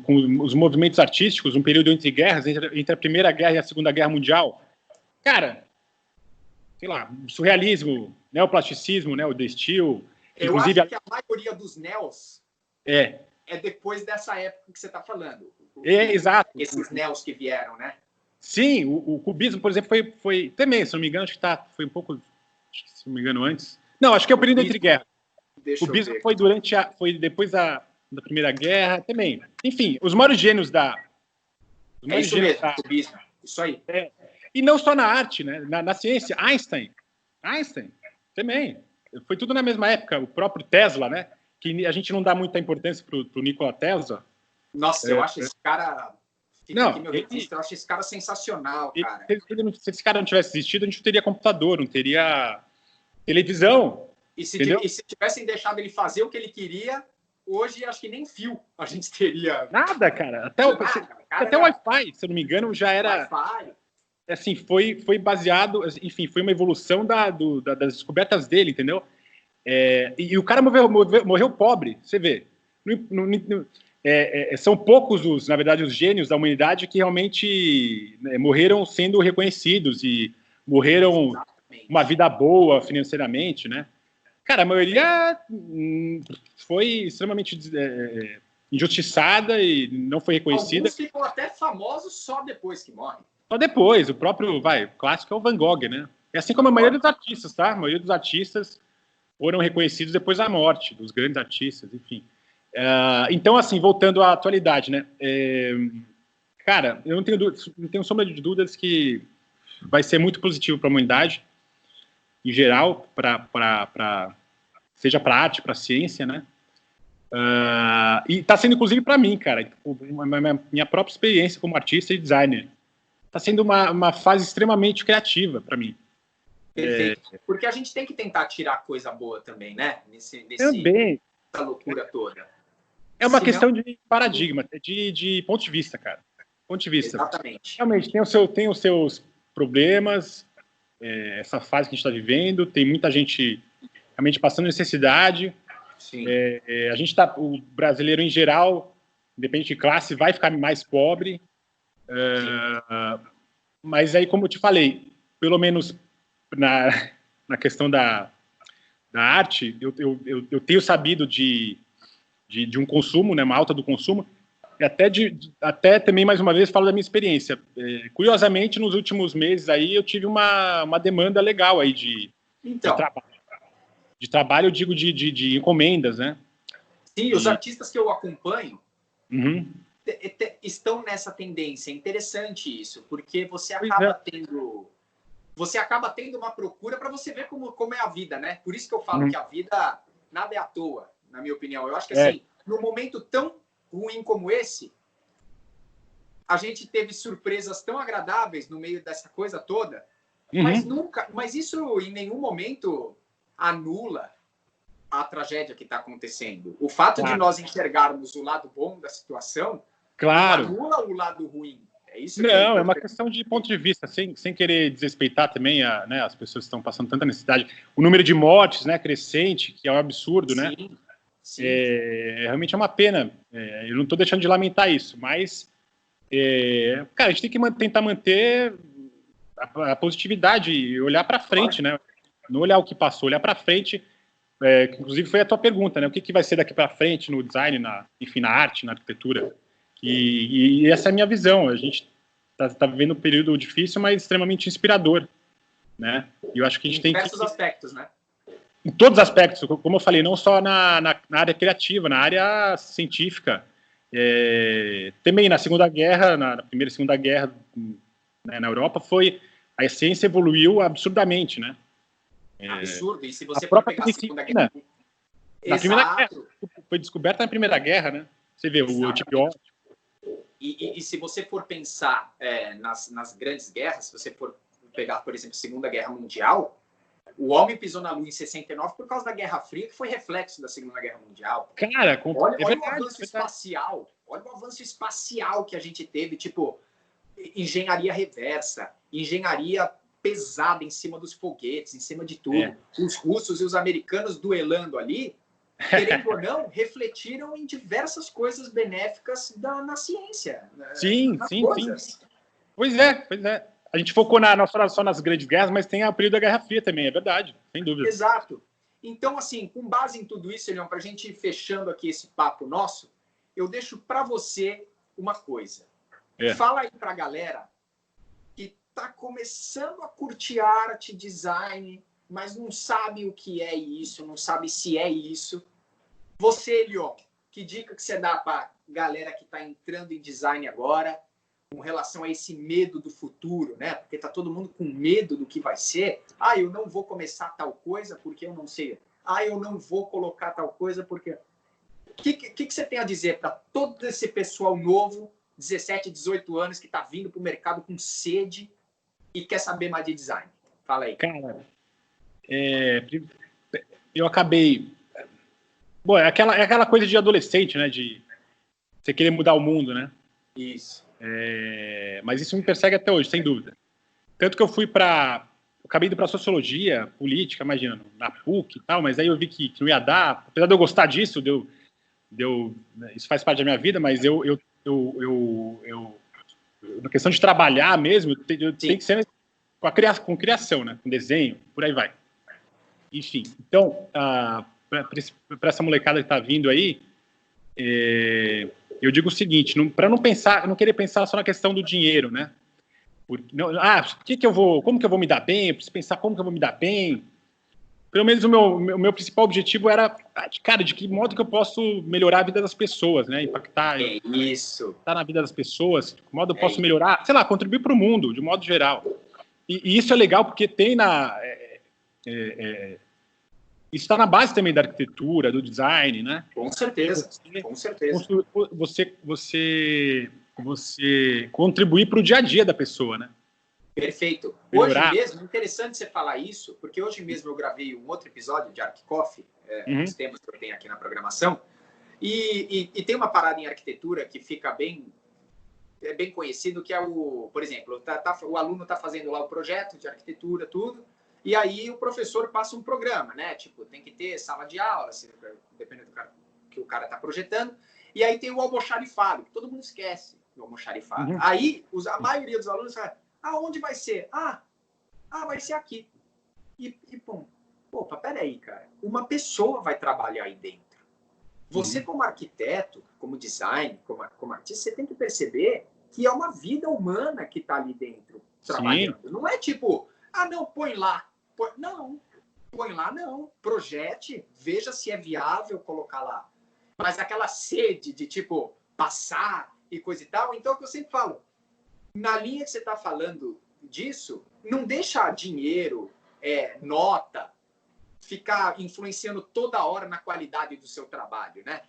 com os movimentos artísticos, um período entre guerras, entre a Primeira Guerra e a Segunda Guerra Mundial. Cara, sei lá, surrealismo, neoplasticismo, né, o The Steel. Eu acho que a maioria dos neos é depois dessa época que você está falando. Exato. Esses neos que vieram, né? Sim, o cubismo, por exemplo, foi também, se não me engano, acho que foi um pouco, se não me engano, antes. Não, acho que é o período entre guerras. O cubismo foi depois da Primeira Guerra também. Enfim, os maiores gênios isso mesmo, cubismo. Isso aí. E não só na arte, né? Na ciência. Einstein também. Foi tudo na mesma época. O próprio Tesla, né? Que a gente não dá muita importância pro Nikola Tesla. Nossa, eu acho esse cara... eu acho esse cara sensacional, cara. Se esse cara não tivesse existido, a gente não teria computador, não teria televisão. E se tivessem deixado ele fazer o que ele queria, hoje acho que nem fio a gente teria. Nada, cara. Cara, até o Wi-Fi, se eu não me engano, já era... Wi-Fi. Assim, foi baseado... Enfim, foi uma evolução das descobertas dele, entendeu? E o cara morreu pobre, você vê. São poucos, na verdade, os gênios da humanidade que realmente morreram sendo reconhecidos e morreram uma vida boa financeiramente, né? Cara, a maioria foi extremamente injustiçada e não foi reconhecida. Alguns ficam até famosos só depois que morrem. Só depois, o próprio, o clássico é o Van Gogh, né? É assim como a maioria dos artistas, tá? A maioria dos artistas foram reconhecidos depois da morte, dos grandes artistas, enfim. Então, assim, voltando à atualidade, né? Cara, eu não tenho sombra de dúvidas que vai ser muito positivo para a humanidade, em geral, seja para arte, para ciência, né? E está sendo, inclusive, para mim, cara, minha própria experiência como artista e designer. Está sendo uma fase extremamente criativa para mim. Perfeito. Porque a gente tem que tentar tirar coisa boa também, né? Também. Essa loucura toda. É uma questão de paradigma, de ponto de vista, cara. Ponto de vista. Exatamente. Realmente, tem os seus problemas, essa fase que a gente está vivendo, tem muita gente realmente passando necessidade. Sim. A gente tá, o brasileiro em geral, independente de classe, vai ficar mais pobre. Mas aí, como eu te falei, pelo menos na questão da arte, eu tenho sabido de um consumo, né, uma alta do consumo, e até também, mais uma vez, falo da minha experiência. Curiosamente, nos últimos meses aí, eu tive uma demanda legal aí de trabalho. De trabalho, eu digo de encomendas, né? Sim, os artistas que eu acompanho estão nessa tendência. É interessante isso, porque você acaba tendo uma procura para você ver como é a vida, né? Por isso que eu falo que a vida, nada é à toa, na minha opinião. Eu acho que, assim, num momento tão ruim como esse, a gente teve surpresas tão agradáveis no meio dessa coisa toda, mas isso em nenhum momento anula a tragédia que está acontecendo. O fato de nós enxergarmos o lado bom da situação não anula o lado ruim. É isso que é uma questão de ponto de vista, sem querer desrespeitar também as pessoas que estão passando tanta necessidade. O número de mortes, né, crescente, que é um absurdo, né? Sim. Realmente é uma pena. Eu não estou deixando de lamentar isso, mas cara, a gente tem que tentar manter a positividade e olhar para frente, né? Não olhar o que passou, olhar para frente. Que inclusive foi a tua pergunta, né? O que vai ser daqui para frente no design, enfim, na arte, na arquitetura? E essa é a minha visão. A gente está vivendo um período difícil, mas extremamente inspirador, né? E eu acho que a gente tem que... Em diversos aspectos, né? Em todos os aspectos, como eu falei, não só na área criativa, na área científica. Também na Segunda Guerra, na Primeira e Segunda Guerra, né, na Europa, a ciência evoluiu absurdamente, né? Absurdo. E se você for pegar a Segunda Guerra... Primeira Guerra, foi descoberta na Primeira Guerra, né? Você vê o antibiótico. E se você for pensar nas grandes guerras, se você for pegar, por exemplo, a Segunda Guerra Mundial, o homem pisou na Lua em 69 por causa da Guerra Fria, que foi reflexo da Segunda Guerra Mundial. Cara, olha o avanço espacial. Olha o avanço espacial que a gente teve, tipo, engenharia reversa, engenharia pesada em cima dos foguetes, em cima de tudo. Os russos e os americanos duelando ali, querendo ou não, refletiram em diversas coisas benéficas na ciência. Sim. Pois é. A gente focou só nas grandes guerras, mas tem o período da Guerra Fria também, é verdade, sem dúvida. Exato. Então, assim, com base em tudo isso, Elião, para a gente ir fechando aqui esse papo nosso, eu deixo para você uma coisa. Fala aí para a galera que está começando a curtir arte, design, mas não sabe o que é isso, não sabe se é isso. Você, Elion, que dica que você dá para a galera que está entrando em design agora, com relação a esse medo do futuro, né? Porque está todo mundo com medo do que vai ser. Eu não vou começar tal coisa porque eu não sei. Eu não vou colocar tal coisa porque... O que você tem a dizer para todo esse pessoal novo, 17, 18 anos, que está vindo para o mercado com sede e quer saber mais de design? Fala aí. Cara, eu acabei... Bom, é aquela coisa de adolescente, né? De você querer mudar o mundo, né? Isso. Mas isso me persegue até hoje, sem dúvida. Tanto que eu acabei indo para sociologia, política, imagina, na PUC e tal, mas aí eu vi que não ia dar, apesar de eu gostar disso, isso faz parte da minha vida, mas na questão de trabalhar mesmo, eu tenho que ser com criação, né? Com desenho, por aí vai. Enfim, então, para essa molecada que está vindo aí, eu digo o seguinte, para não querer pensar só na questão do dinheiro, né? Como que eu vou me dar bem? Eu preciso pensar como que eu vou me dar bem. Pelo menos o meu principal objetivo era, cara, de que modo que eu posso melhorar a vida das pessoas, né? Impactar na vida das pessoas, de que modo eu posso melhorar, sei lá, contribuir para o mundo, de modo geral. E isso é legal porque tem isso está na base também da arquitetura, do design, né? Com certeza, com certeza. Você contribuir para o dia a dia da pessoa, né? Perfeito. Hoje mesmo, interessante você falar isso, porque hoje mesmo eu gravei um outro episódio de Arc Coffee, os temas que eu tenho aqui na programação, e tem uma parada em arquitetura que fica bem conhecido, que é por exemplo, o aluno está fazendo lá o projeto de arquitetura, tudo, e aí o professor passa um programa, né? Tipo, tem que ter sala de aula, dependendo do que o cara está projetando, e aí tem o almoxarifado, que todo mundo esquece do almoxarifado. Aí, a maioria dos alunos fala, aonde vai ser? Vai ser aqui. Opa, peraí, cara. Uma pessoa vai trabalhar aí dentro. Você, como arquiteto, como design, como artista, você tem que perceber que é uma vida humana que está ali dentro trabalhando. Sim. Não é tipo, não, põe lá. Não, põe lá não. Projete, veja se é viável colocar lá. Mas aquela sede de, tipo, passar e coisa e tal. Então, é o que eu sempre falo. Na linha que você está falando disso, não deixa dinheiro, nota, ficar influenciando toda hora na qualidade do seu trabalho, né?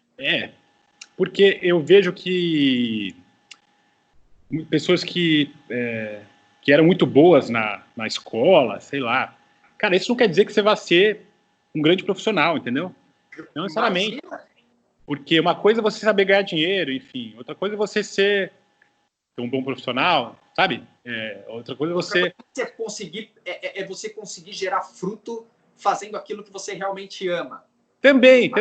Porque eu vejo que pessoas que eram muito boas na escola, sei lá, cara, isso não quer dizer que você vai ser um grande profissional, entendeu? Não necessariamente. Porque uma coisa é você saber ganhar dinheiro, enfim, outra coisa é você ser um bom profissional, sabe? Outra coisa é você conseguir gerar fruto fazendo aquilo que você realmente ama. Também.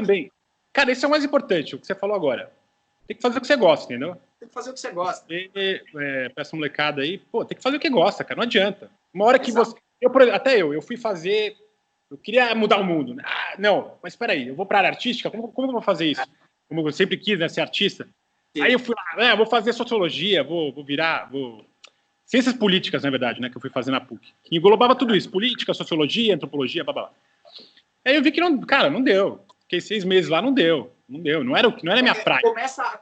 Cara, isso é o mais importante, o que você falou agora. Tem que fazer o que você gosta, entendeu? Tem que fazer o que você gosta. Pra essa molecada aí, tem que fazer o que gosta, cara, não adianta. Uma hora que você... Eu fui fazer... Eu queria mudar o mundo. Né? Não, mas espera aí, eu vou para a área artística, como eu vou fazer isso? Como eu sempre quis, né, ser artista. Sim. Aí eu fui lá, vou fazer sociologia, vou ciências políticas, na verdade, né, que eu fui fazer na PUC. Que englobava tudo isso, política, sociologia, antropologia, blá, blá, blá. Aí eu vi que não deu. Fiquei 6 meses lá, não deu. Não era a minha praia.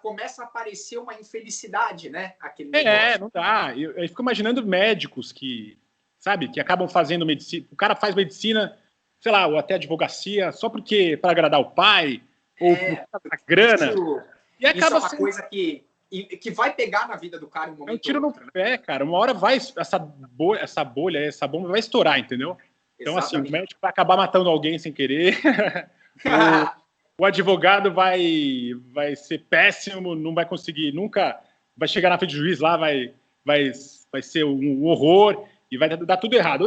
Começa a aparecer uma infelicidade, né? Aquele negócio. Não dá. Eu fico imaginando médicos que acabam fazendo medicina. O cara faz medicina, sei lá, ou até advocacia, só para agradar o pai, ou por grana. E acaba isso é uma coisa que vai pegar na vida do cara um momento. É um tiro no pé, cara. Uma hora essa bomba vai estourar, entendeu? Então, exatamente. Assim, o médico vai acabar matando alguém sem querer. O advogado vai ser péssimo, não vai conseguir nunca, vai chegar na frente do juiz lá, vai ser um horror e vai dar tudo errado.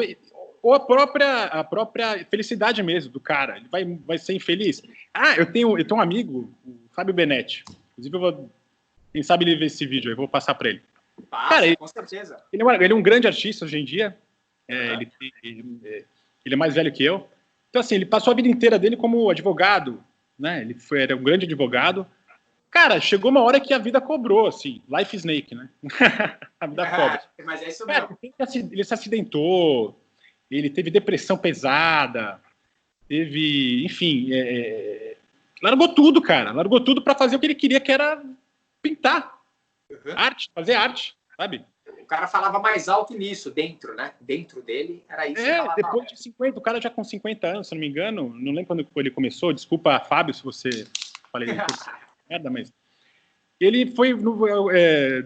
Ou a própria felicidade mesmo do cara, ele vai ser infeliz. Eu tenho um amigo, o Fábio Benetti, inclusive quem sabe ele vê esse vídeo aí, vou passar para ele. Cara, com certeza. Ele é um grande artista hoje em dia, ele é mais velho que eu. Então, assim, ele passou a vida inteira dele como advogado, né? Era um grande advogado. Cara, chegou uma hora que a vida cobrou, assim. Life Snake, né? A vida cobra. Mas é isso mesmo. Ele se acidentou, ele teve depressão pesada, enfim, largou tudo, cara. Largou tudo para fazer o que ele queria, que era pintar. Arte, fazer arte, sabe? O cara falava mais alto nisso, dentro, né? Dentro dele, era isso. Depois de 50, o cara já com 50 anos, se não me engano, não lembro quando ele começou, desculpa, Fábio, se você falei merda, mas ele foi,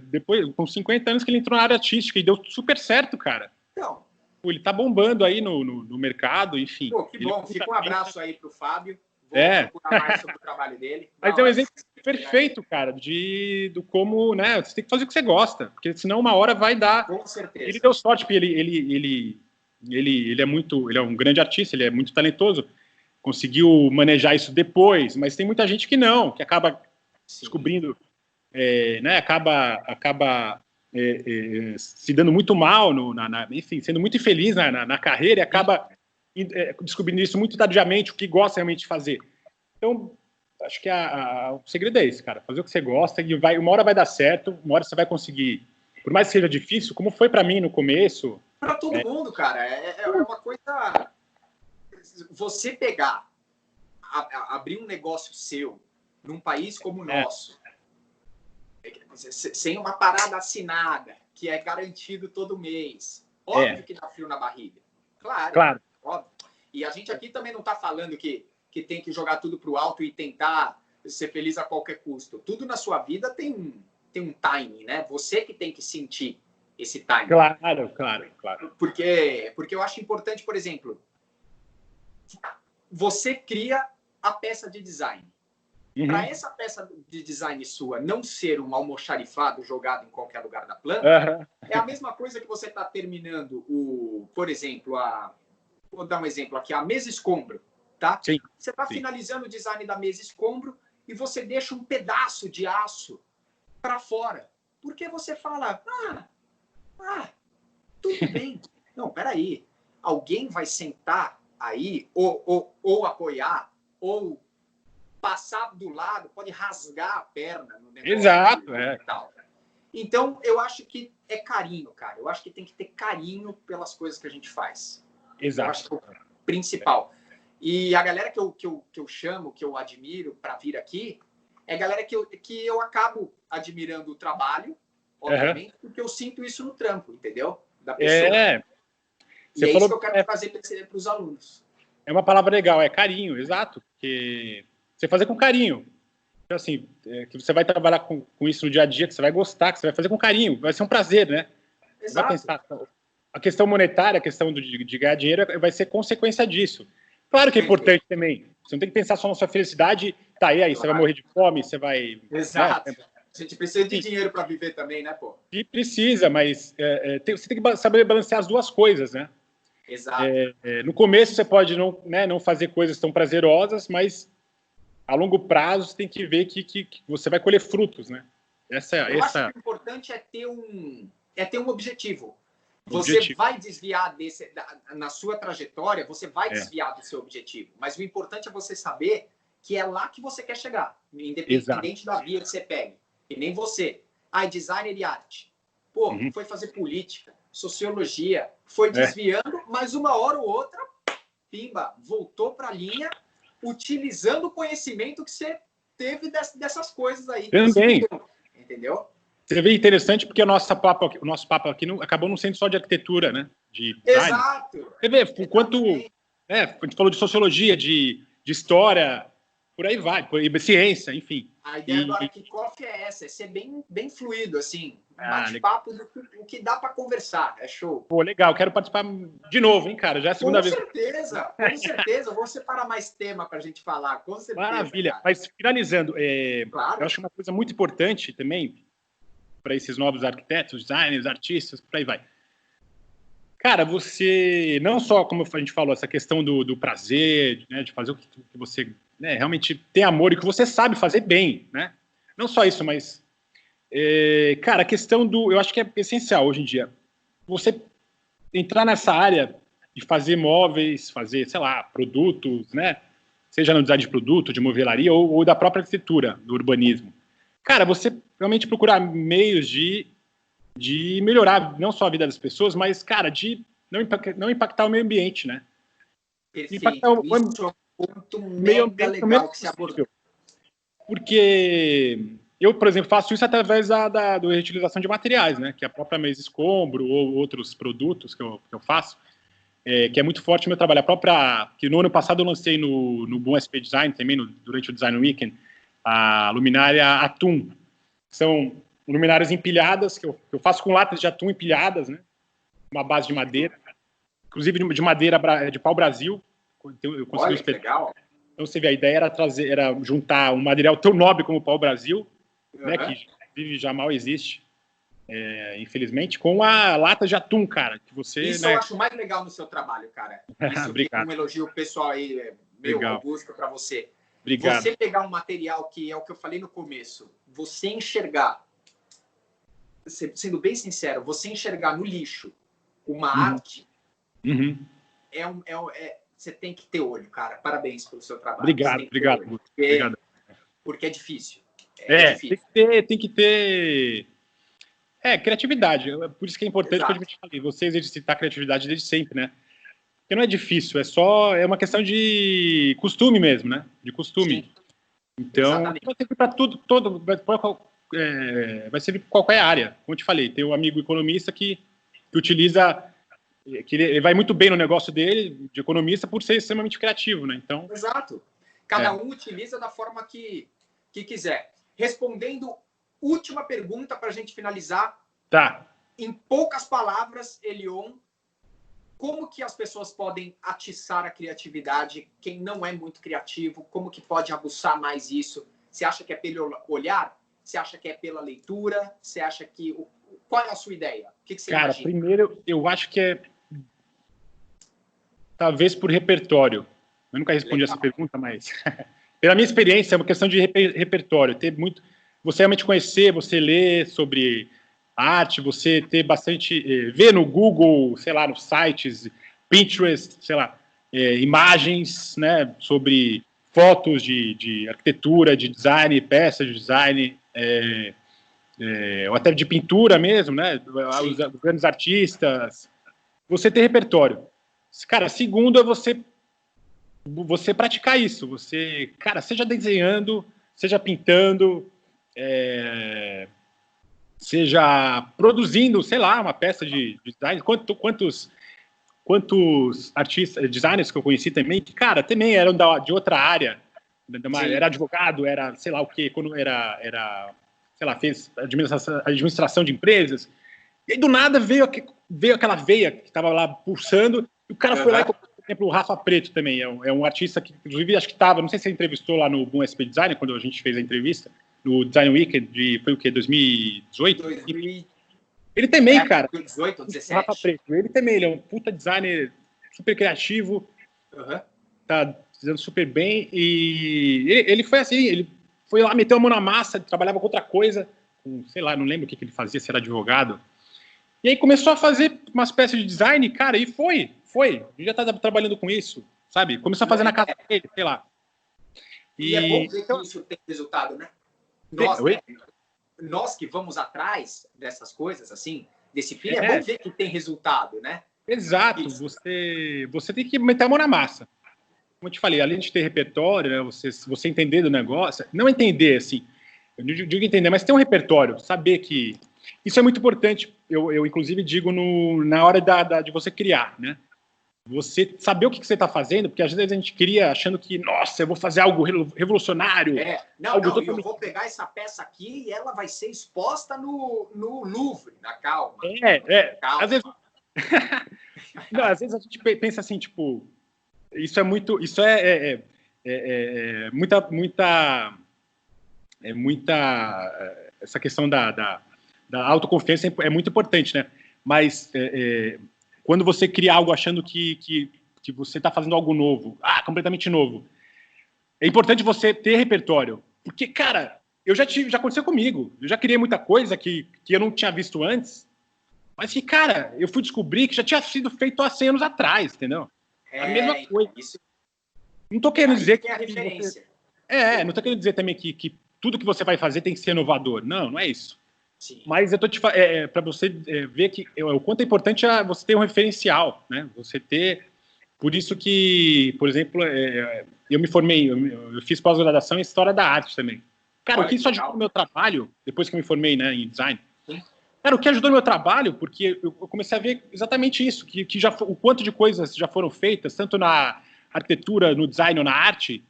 depois, com 50 anos que ele entrou na área artística e deu super certo, cara. Então, ele tá bombando aí no mercado, enfim. Que bom, fica um abraço aí pro Fábio, procurar mais sobre o trabalho dele. Mas é um exemplo perfeito, cara, do como, né, você tem que fazer o que você gosta, porque senão uma hora vai dar. Com certeza. Ele deu sorte, porque ele é um grande artista, ele é muito talentoso, conseguiu manejar isso depois, mas tem muita gente que não, que acaba descobrindo, né, acaba se dando muito mal, enfim, sendo muito infeliz na carreira e acaba descobrindo isso muito tardiamente, o que gosta realmente de fazer. Então, acho que o segredo é esse, cara, fazer o que você gosta e uma hora vai dar certo, uma hora você vai conseguir, por mais que seja difícil, como foi para mim no começo. Para todo mundo, cara, é uma coisa. Você pegar, abrir um negócio seu num país como o nosso, sem uma parada assinada, que é garantido todo mês, óbvio que dá frio na barriga. Claro. Óbvio. E a gente aqui também não está falando que tem que jogar tudo pro alto e tentar ser feliz a qualquer custo. Tudo na sua vida tem um timing, né? Você que tem que sentir esse timing. Claro. Porque eu acho importante, por exemplo, você cria a peça de design. Para essa peça de design sua não ser um almoxarifado jogado em qualquer lugar da planta, é a mesma coisa que você está terminando por exemplo, vou dar um exemplo aqui, a mesa escombro, tá? Sim. Você está finalizando o design da mesa escombro e você deixa um pedaço de aço para fora. Porque você fala, tudo bem. Não, peraí. Alguém vai sentar aí ou apoiar ou passar do lado, pode rasgar a perna no negócio. Exato, tal. Então, eu acho que é carinho, cara. Eu acho que tem que ter carinho pelas coisas que a gente faz. Exato. Eu acho que é o principal. E a galera que eu chamo, que eu admiro para vir aqui, é a galera que eu acabo admirando o trabalho, obviamente, porque eu sinto isso no trampo, entendeu? Da pessoa. Você e falou, isso que eu quero trazer para os alunos. É uma palavra legal, é carinho, exato. Que você fazer com carinho. Então, assim, que você vai trabalhar com isso no dia a dia, que você vai gostar, que você vai fazer com carinho, vai ser um prazer, né? Exato. Vai pensar, a questão monetária, a questão de ganhar dinheiro vai ser consequência disso. Claro que é importante também. Você não tem que pensar só na sua felicidade, tá, e aí, você vai morrer de fome, você vai... Exato. Né? A gente precisa de dinheiro para viver também, né, pô? E precisa, mas você tem que saber balancear as duas coisas, né? Exato. No começo você pode não fazer coisas tão prazerosas, mas a longo prazo você tem que ver que você vai colher frutos, né? Eu acho que o importante é ter um objetivo. Você vai desviar na sua trajetória, você vai desviar do seu objetivo. Mas o importante é você saber que é lá que você quer chegar, independente da via que você pegue. E nem você. Designer e arte. Pô, foi fazer política, sociologia, foi desviando, mas uma hora ou outra, pimba, voltou para a linha, utilizando o conhecimento que você teve dessas coisas aí. Também. Entendeu? Você vê interessante porque o nosso papo aqui acabou não sendo só de arquitetura, né? De design. Exato. Você vê o quanto... a gente falou de sociologia, de história, por aí vai, ciência, enfim. A ideia do ArchiCoffee é essa, é ser bem fluido, assim. Bate-papo do que dá para conversar, é show. Pô, legal, quero participar de novo, hein, cara? Já é a segunda vez. Com certeza. Vou separar mais tema para a gente falar, com certeza. Maravilha. Cara. Mas, finalizando, claro. Eu acho uma coisa muito importante também para esses novos arquitetos, designers, artistas, por aí vai. Cara, você, não só, como a gente falou, essa questão do prazer, né, de fazer o que você realmente tem amor e que você sabe fazer bem, né? Não só isso, mas... cara, a questão eu acho que é essencial hoje em dia. Você entrar nessa área de fazer móveis, fazer, sei lá, produtos, né? Seja no design de produto, de movelaria ou da própria arquitetura, do urbanismo. Cara, você realmente procurar meios de melhorar não só a vida das pessoas, mas, cara, de não impactar o meio ambiente, né? Perfeito. Impactar o ponto meio legal que se abordou. Porque eu, por exemplo, faço isso através da reutilização de materiais, né? Que é a própria mesa escombro ou outros produtos que eu faço, que é muito forte no meu trabalho. Que no ano passado eu lancei no Boom SP Design, também durante o Design Weekend, a luminária Atum. São luminárias empilhadas, que eu faço com latas de atum empilhadas, né? Uma base de madeira, inclusive de madeira de pau-brasil. Olha, que legal. Então, você vê, a ideia era juntar um material tão nobre como o pau-brasil, né, que inclusive já mal existe, infelizmente, com a lata de atum, cara. Que você, Isso né... eu acho mais legal no seu trabalho, cara. Isso Obrigado. um elogio pessoal aí, meu, Legal. Augusto, para você. Obrigado. Você pegar um material que é o que eu falei no começo, você enxergar, sendo bem sincero, você enxergar no lixo uma arte, você tem que ter olho, cara. Parabéns pelo seu trabalho. Obrigado. Porque é difícil. Difícil. Tem que ter criatividade. Por isso que é importante que a gente fale. Você exercitar a criatividade desde sempre, né? Porque não é difícil, é uma questão de costume mesmo, né? De costume. Sim. Então, vai servir para tudo, vai servir para qualquer área. Como eu te falei, tem um amigo economista que utiliza, que ele vai muito bem no negócio dele, de economista, por ser extremamente criativo, né? Então, exato. Cada um utiliza da forma que quiser. Respondendo, última pergunta para a gente finalizar. Tá. Em poucas palavras, Elion, como que as pessoas podem atiçar a criatividade? Quem não é muito criativo, como que pode aguçar mais isso? Você acha que é pelo olhar? Você acha que é pela leitura? Você acha que... Qual é a sua ideia? O que você imagina? Primeiro, eu acho que é talvez por repertório. Eu nunca respondi essa pergunta, mas pela minha experiência, é uma questão de repertório. Ter muito... Você realmente conhecer, você ler sobre arte, você ter bastante... ver no Google, sei lá, nos sites, Pinterest, sei lá, imagens, né, sobre fotos de arquitetura, de design, peças de design, ou até de pintura mesmo, né, os grandes artistas. Você ter repertório. Cara, segundo é você praticar isso. Você, cara, seja desenhando, seja pintando, seja produzindo, sei lá, uma peça de design. Quantos artistas, designers que eu conheci também, que, cara, também eram de outra área, era advogado, era, sei lá o quê, quando era sei lá, fez administração de empresas, e aí do nada veio aquela veia que estava lá pulsando, e o cara foi lá e, por exemplo, o Rafa Preto também, é um artista que, inclusive, acho que estava, não sei se você entrevistou lá no Boom SP Design, quando a gente fez a entrevista, no Design Weekend, foi o quê, 2018? Ele também, cara. 2018 ou 17. Rafa Preto, ele é um puta designer super criativo, tá fazendo super bem, e ele foi assim, ele foi lá, meteu a mão na massa, trabalhava com outra coisa, sei lá, não lembro o que ele fazia, se era advogado, e aí começou a fazer uma espécie de design, cara, e foi, ele já tá trabalhando com isso, sabe? Começou a fazer na casa dele, sei lá. E é bom ver que isso tem resultado, né? Nós que vamos atrás dessas coisas, assim, desse fim, é bom ver que tem resultado, né? Exato, você tem que meter a mão na massa. Como eu te falei, além de ter repertório, né, você entender do negócio, não entender, assim, eu digo entender, mas ter um repertório, saber que... Isso é muito importante, eu inclusive digo na hora de você criar, né? Você saber o que você está fazendo, porque às vezes a gente cria achando que, nossa, eu vou fazer algo revolucionário. Eu vou pegar essa peça aqui e ela vai ser exposta no Louvre, na calma. Calma. Às vezes... não, às vezes a gente pensa assim, tipo, isso é essa questão da autoconfiança é muito importante, né? Mas quando você cria algo achando que você está fazendo algo novo, completamente novo, é importante você ter repertório, porque, cara, já aconteceu comigo, eu já criei muita coisa que eu não tinha visto antes, mas que, cara, eu fui descobrir que já tinha sido feito há 100 anos atrás, entendeu? A mesma coisa. Isso. Não tô querendo dizer que... a referência. Não tô querendo dizer também que tudo que você vai fazer tem que ser inovador. Não é isso. Sim. Mas eu tô para você ver que o quanto é importante você ter um referencial, né? Você ter... Por isso que, por exemplo, eu me formei, eu fiz pós-graduação em História da Arte também. Cara, o que isso ajudou no meu trabalho, depois que eu me formei, né, em Design? Sim. Cara, o que ajudou no meu trabalho, porque eu comecei a ver exatamente isso, que o quanto de coisas já foram feitas, tanto na arquitetura, no design ou na arte,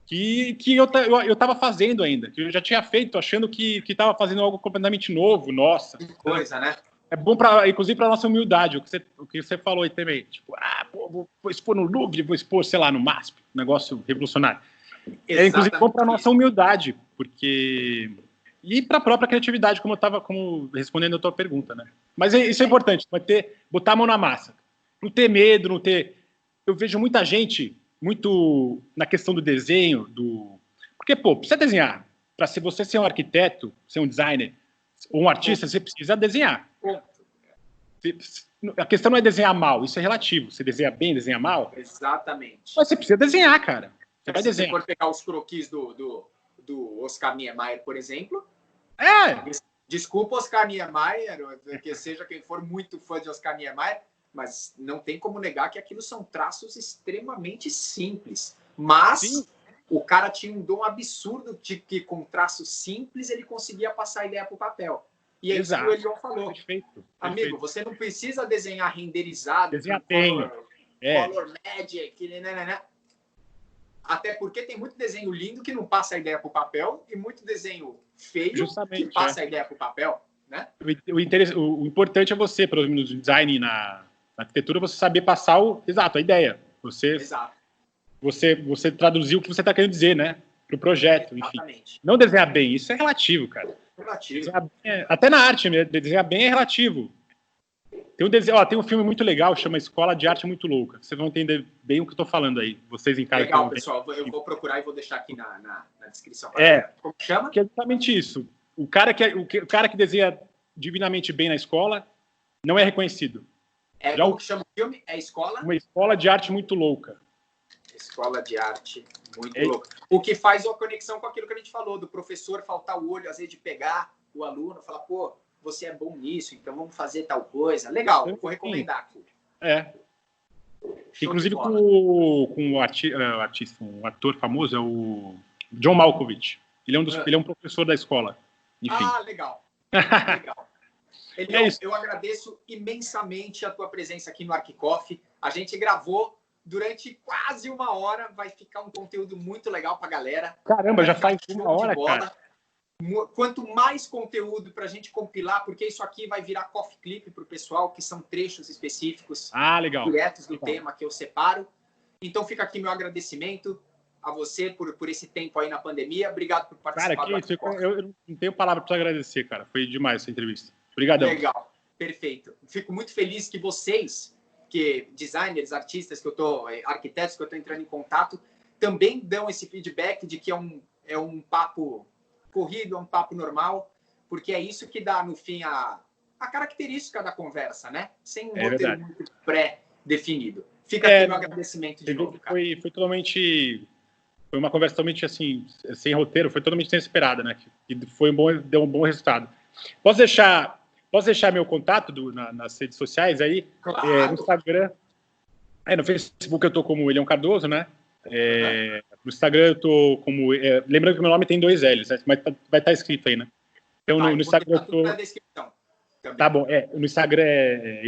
que eu estava fazendo ainda, que eu já tinha feito, achando que estava fazendo algo completamente novo, nossa. Que coisa, né? É bom, inclusive, para nossa humildade, o que você falou aí também. Tipo, vou expor no Louvre, vou expor, sei lá, no MASP, um negócio revolucionário. Exatamente. É, inclusive, bom para nossa humildade, porque... E para a própria criatividade, como eu estava respondendo a tua pergunta, né? Mas isso é importante, botar a mão na massa. Não ter medo, não ter... Eu vejo muita gente, muito na questão do desenho, Porque, pô, precisa desenhar. Para você ser um arquiteto, ser um designer, ou um artista, você precisa desenhar. A questão não é desenhar mal, isso é relativo. Você desenha bem, desenha mal. Exatamente. Mas você precisa desenhar, cara. Você vai se desenhar. Se for pegar os croquis do Oscar Niemeyer, por exemplo... Desculpa, Oscar Niemeyer, que seja quem for muito fã de Oscar Niemeyer, mas não tem como negar que aquilo são traços extremamente simples. Mas Sim. O cara tinha um dom absurdo de que com traços simples ele conseguia passar a ideia para o papel. E é isso que o Elion falou. Perfeito. Amigo, você não precisa desenhar renderizado, desenhar bem. Color Magic, né? Até porque tem muito desenho lindo que não passa a ideia para o papel e muito desenho feio que passa a ideia para o papel, né? O importante é você, pelo menos no design, na arquitetura, você saber passar a ideia. Você traduzir o que você está querendo dizer, né? Para o projeto, Exatamente. Enfim. Não desenhar bem, isso é relativo, cara. Relativo. Até na arte, desenhar bem é relativo. Tem um filme muito legal, chama Escola de Arte Muito Louca. Vocês vão entender bem o que eu estou falando aí. Vocês em casa. Legal, pessoal. Eu vou procurar e vou deixar aqui na descrição. Como chama? Que é exatamente isso. O cara que desenha divinamente bem na escola não é reconhecido. Como que chama o filme? É Escola? Uma Escola de Arte Muito Louca. Escola de Arte Muito Louca. O que faz uma conexão com aquilo que a gente falou, do professor faltar o olho, às vezes, de pegar o aluno, falar, pô, você é bom nisso, então vamos fazer tal coisa. Legal, eu vou recomendar aqui. Inclusive com o artista, um ator famoso, é o John Malkovich. Ele é um professor da escola. Enfim. Legal. Legal. Elion, eu agradeço imensamente a tua presença aqui no ArquiCoffee. A gente gravou durante quase 1 hora. Vai ficar um conteúdo muito legal para a galera. Caramba, já faz 1 hora, cara. Quanto mais conteúdo para a gente compilar, porque isso aqui vai virar coffee clip para o pessoal, que são trechos específicos, legal. diretos do tema que eu separo. Então fica aqui meu agradecimento a você por esse tempo aí na pandemia. Obrigado por participar. Cara, eu não tenho palavra para agradecer, cara. Foi demais essa entrevista. Obrigadão. Legal, perfeito. Fico muito feliz que vocês, que designers, artistas, arquitetos que eu estou entrando em contato, também dão esse feedback de que é um papo corrido, é um papo normal, porque é isso que dá, no fim, a característica da conversa, né? Sem um roteiro muito pré-definido. Fica aqui meu agradecimento de novo, cara. Foi uma conversa totalmente, assim, sem roteiro, foi totalmente inesperada, né? E deu um bom resultado. Posso deixar meu contato nas redes sociais aí? Claro. No Instagram. No Facebook eu tô como Elion Cardoso, né? No Instagram eu tô como... lembrando que meu nome tem 2 L's, né? Mas vai estar escrito aí, né? Então no Instagram eu tô... na descrição. Tá bom. No Instagram é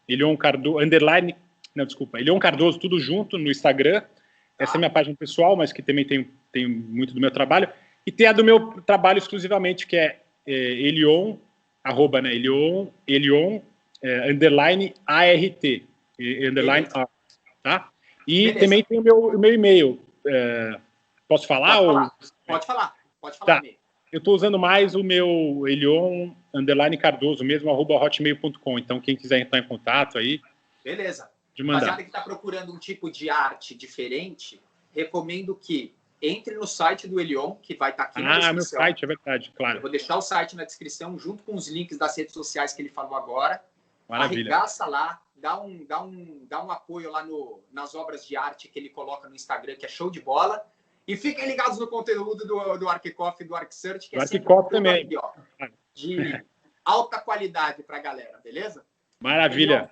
Elion Cardoso, _ não, desculpa. Elion Cardoso, tudo junto no Instagram. Essa é a minha página pessoal, mas que também tem muito do meu trabalho. E tem a do meu trabalho exclusivamente, que é Elion, @ né? Elion _ ART, underline art, tá? E beleza. Também tem o meu e-mail. Posso falar? Pode falar. Tá. Eu estou usando mais o meu Elion _ Cardoso, mesmo, @hotmail.com. Então, quem quiser entrar em contato aí... Beleza. De mandar. Rapaziada que está procurando um tipo de arte diferente, recomendo que entre no site do Elion, que vai estar aqui na descrição. Meu site, é verdade, claro. Eu vou deixar o site na descrição, junto com os links das redes sociais que ele falou agora. Maravilha. Arregaça lá, dá um apoio lá nas obras de arte que ele coloca no Instagram, que é show de bola. E fiquem ligados no conteúdo do ArquiCoffee, do ArcSearch, que é sempre também. Aqui, ó, de alta qualidade para a galera, beleza? Maravilha. Elion,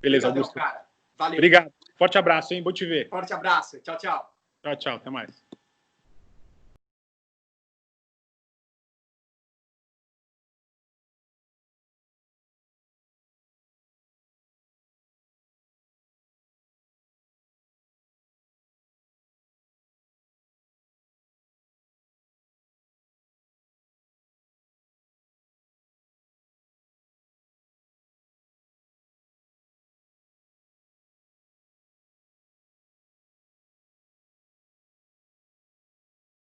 beleza, Augusto. Cara. Valeu. Obrigado. Forte abraço, hein? Bom te ver. Forte abraço. Tchau, tchau. Tchau, até mais.